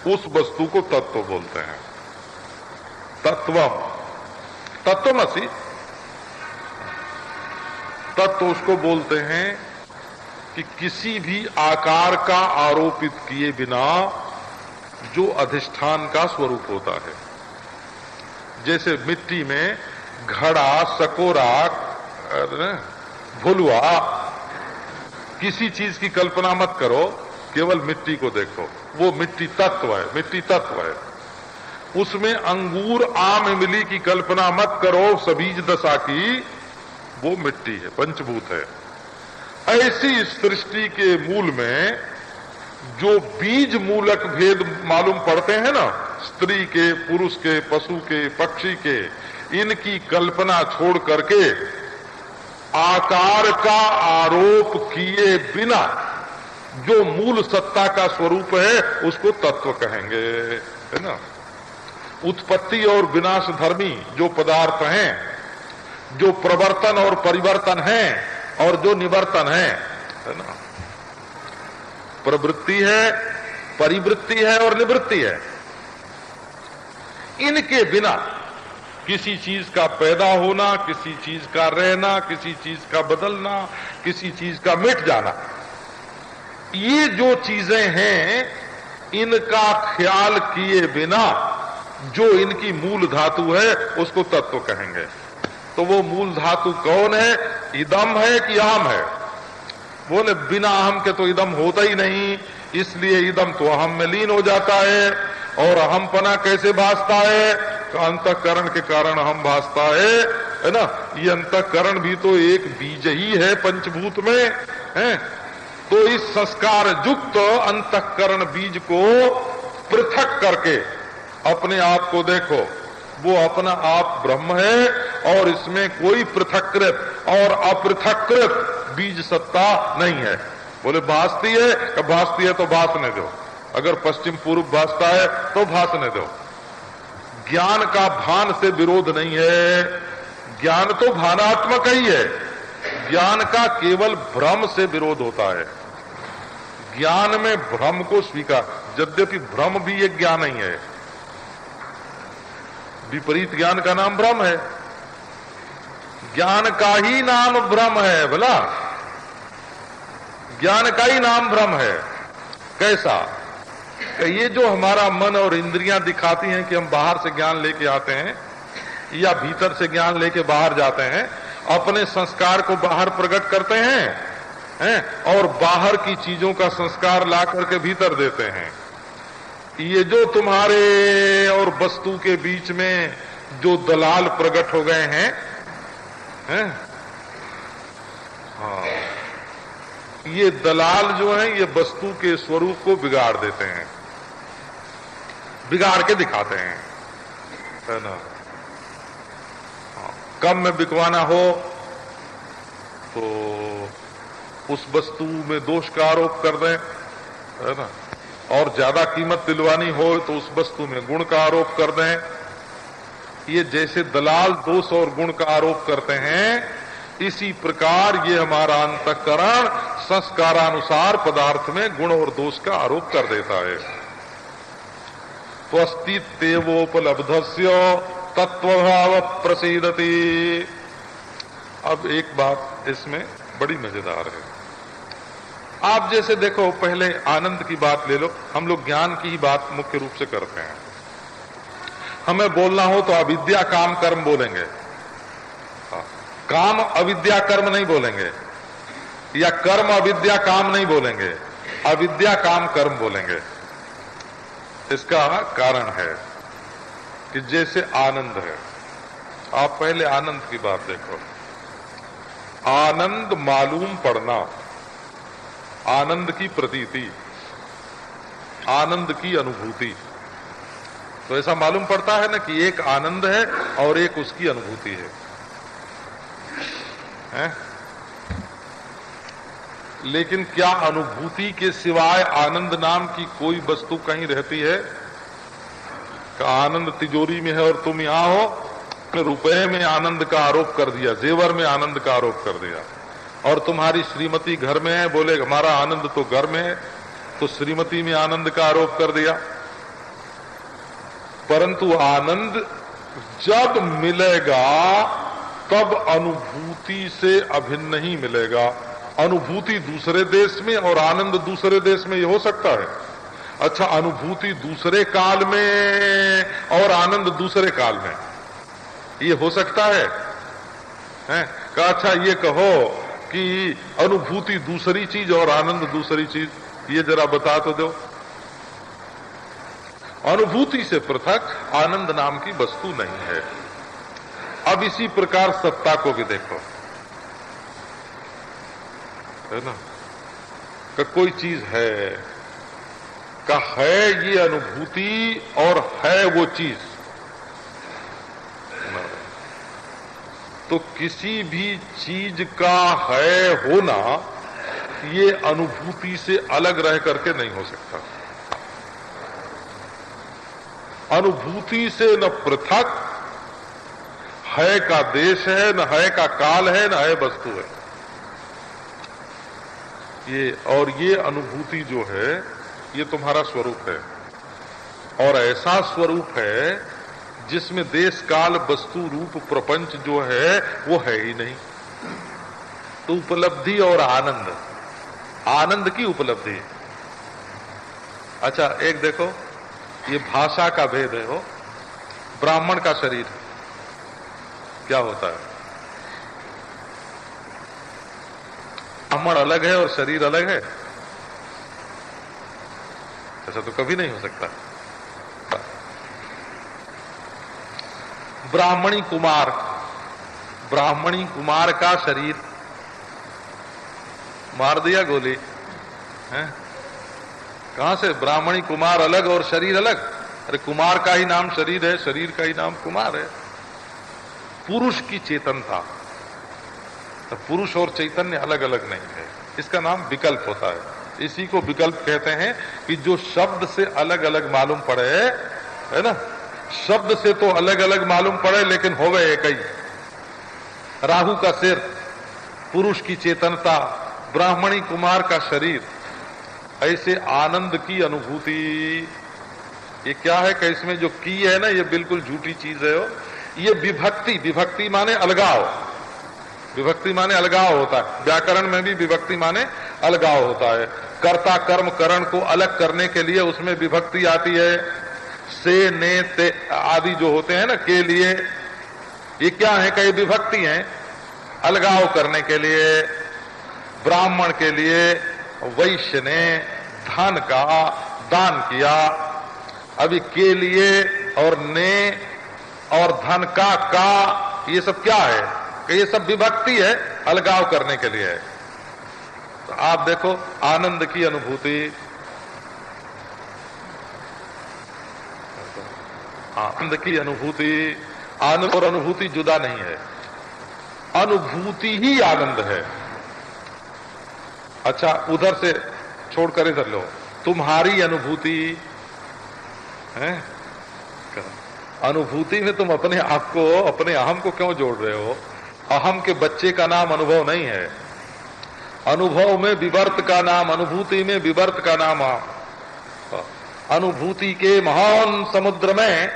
उस वस्तु को तत्व बोलते हैं। तत्वम, तत्वमसि, तत्व उसको बोलते हैं कि किसी भी आकार का आरोपित किए बिना जो अधिष्ठान का स्वरूप होता है। जैसे मिट्टी में घड़ा, सकोरा, भुलवा, किसी चीज की कल्पना मत करो, केवल मिट्टी को देखो, वो मिट्टी तत्व है, मिट्टी तत्व है। उसमें अंगूर, आम, इमली की कल्पना मत करो, सबीज दशा की, वो मिट्टी है, पंचभूत है। ऐसी सृष्टि के मूल में जो बीज मूलक भेद मालूम पड़ते हैं ना, स्त्री के, पुरुष के, पशु के, पक्षी के, इनकी कल्पना छोड़ करके आकार का आरोप किए बिना जो मूल सत्ता का स्वरूप है उसको तत्व कहेंगे, है ना। उत्पत्ति और विनाश धर्मी जो पदार्थ हैं, जो प्रवर्तन और परिवर्तन हैं और जो निवर्तन है ना, प्रवृत्ति है, परिवृत्ति है और निवृत्ति है, इनके बिना किसी चीज का पैदा होना, किसी चीज का रहना, किसी चीज का बदलना, किसी चीज का मिट जाना, ये जो चीजें हैं, इनका ख्याल किए बिना जो इनकी मूल धातु है उसको तत्व कहेंगे। तो वो मूल धातु कौन है? इदम है कि अहम है? बोले बिना अहम के तो इदम होता ही नहीं, इसलिए इदम तो अहम में लीन हो जाता है। और अहमपना कैसे भासता है? तो अंतःकरण के कारण अहम भासता है ना। ये अंतःकरण भी तो एक बीज ही है पंचभूत में, है। तो इस संस्कार युक्त अंतःकरण बीज को पृथक करके अपने आप को देखो, वो अपना आप ब्रह्म है और इसमें कोई पृथकृत और अपृथकृत बीज सत्ता नहीं है। बोले भासती है, कि भासती है तो भासने दो, अगर पश्चिम पूर्व भासता है तो भासने दो। ज्ञान का भान से विरोध नहीं है, ज्ञान तो भानात्मक ही है, ज्ञान का केवल भ्रम से विरोध होता है। ज्ञान में भ्रम को स्वीकार, यद्यपि भ्रम भी एक ज्ञान ही है, विपरीत ज्ञान का नाम भ्रम है, ज्ञान का ही नाम भ्रम है। भला ज्ञान का ही नाम भ्रम है। कैसा? कि ये जो हमारा मन और इंद्रियां दिखाती हैं कि हम बाहर से ज्ञान लेके आते हैं या भीतर से ज्ञान लेके बाहर जाते हैं, अपने संस्कार को बाहर प्रकट करते हैं और बाहर की चीजों का संस्कार ला करके भीतर देते हैं। ये जो तुम्हारे और वस्तु के बीच में जो दलाल प्रकट हो गए हैं, हाँ, ये दलाल जो हैं ये वस्तु के स्वरूप को बिगाड़ देते हैं, बिगाड़ के दिखाते हैं, है ना। हाँ, कम में बिकवाना हो तो उस वस्तु में दोष का आरोप कर दें, है ना, और ज्यादा कीमत दिलवानी हो तो उस वस्तु में गुण का आरोप कर दें। ये जैसे दलाल दोष और गुण का आरोप करते हैं, इसी प्रकार ये हमारा अंतःकरण संस्कारानुसार पदार्थ में गुण और दोष का आरोप कर देता है। तो अस्तित्वोपलब्धस्य तत्वभाव प्रसीदति। अब एक बात इसमें बड़ी मजेदार है। आप जैसे देखो, पहले आनंद की बात ले लो, हम लोग ज्ञान की ही बात मुख्य रूप से करते हैं। हमें बोलना हो तो अविद्या काम कर्म बोलेंगे, काम अविद्या कर्म नहीं बोलेंगे, या कर्म अविद्या काम नहीं बोलेंगे, अविद्या काम कर्म बोलेंगे। इसका कारण है कि जैसे आनंद है, आप पहले आनंद की बात देखो। आनंद मालूम पड़ना, आनंद की प्रतीति, आनंद की अनुभूति, तो ऐसा मालूम पड़ता है ना कि एक आनंद है और एक उसकी अनुभूति है? लेकिन क्या अनुभूति के सिवाय आनंद नाम की कोई वस्तु कहीं रहती है? का आनंद तिजोरी में है और तुम यहां हो, रुपए में आनंद का आरोप कर दिया, जेवर में आनंद का आरोप कर दिया, और तुम्हारी श्रीमती घर में है, बोले हमारा आनंद तो घर में है, तो श्रीमती में आनंद का आरोप कर दिया। परंतु आनंद जब मिलेगा तब अनुभूति से अभिन्न ही मिलेगा। अनुभूति दूसरे देश में और आनंद दूसरे देश में, ये हो सकता है? अच्छा, अनुभूति दूसरे काल में और आनंद दूसरे काल में, ये हो सकता है? का अच्छा ये कहो कि अनुभूति दूसरी चीज और आनंद दूसरी चीज, ये जरा बता तो दो। अनुभूति से पृथक आनंद नाम की वस्तु नहीं है। अब इसी प्रकार सत्ता को भी देखो, है ना, का कोई चीज है, का है ये अनुभूति और है वो चीज। तो किसी भी चीज का है होना ये अनुभूति से अलग रह करके नहीं हो सकता। अनुभूति से न पृथक है का देश है, न है का काल है, न है वस्तु है। ये अनुभूति जो है ये तुम्हारा स्वरूप है, और ऐसा स्वरूप है जिसमें देश काल वस्तु रूप प्रपंच जो है वो है ही नहीं। तो उपलब्धि और आनंद, आनंद की उपलब्धि। अच्छा एक देखो, ये भाषा का भेद है। हो, ब्राह्मण का शरीर क्या होता है? ब्राह्मण अलग है और शरीर अलग है? ऐसा तो कभी नहीं हो सकता। ब्राह्मणी कुमार, ब्राह्मणी कुमार का शरीर, मार दिया गोली है? कहां से? ब्राह्मणी कुमार अलग और शरीर अलग? अरे कुमार का ही नाम शरीर है, शरीर का ही नाम कुमार है। पुरुष की चेतनता, तो पुरुष और चैतन्य अलग अलग नहीं है, इसका नाम विकल्प होता है। इसी को विकल्प कहते हैं कि जो शब्द से अलग अलग मालूम पड़े, है ना, शब्द से तो अलग अलग मालूम पड़े लेकिन हो गए एक ही। राहु का सिर, पुरुष की चेतनता, ब्राह्मणी कुमार का शरीर। ऐसे आनंद की अनुभूति, ये क्या है कि इसमें जो की है ना, ये बिल्कुल झूठी चीज है। ये विभक्ति, विभक्ति माने अलगाव, विभक्ति माने अलगाव होता है। व्याकरण में भी विभक्ति माने अलगाव होता है। कर्ता कर्म करण को अलग करने के लिए उसमें विभक्ति आती है। से, ने, ते आदि जो होते हैं ना के लिए, ये क्या है? कई विभक्ति हैं अलगाव करने के लिए। ब्राह्मण के लिए वैश्य ने धन का दान किया, अभी के लिए और ने और धन का ये सब क्या है? कि ये सब विभक्ति है, अलगाव करने के लिए है। तो आप देखो आनंद की अनुभूति, आनंद की अनुभूति, आनंद और अनुभूति जुदा नहीं है। अनुभूति ही आनंद है। अच्छा, उधर से छोड़कर इधर लो, तुम्हारी अनुभूति है, अनुभूति में तुम अपने आप को, अपने अहम को क्यों जोड़ रहे हो? अहम के बच्चे का नाम अनुभव नहीं है। अनुभव में विवर्त का नाम, अनुभूति में विवर्त का नाम। अनुभूति के महान समुद्र में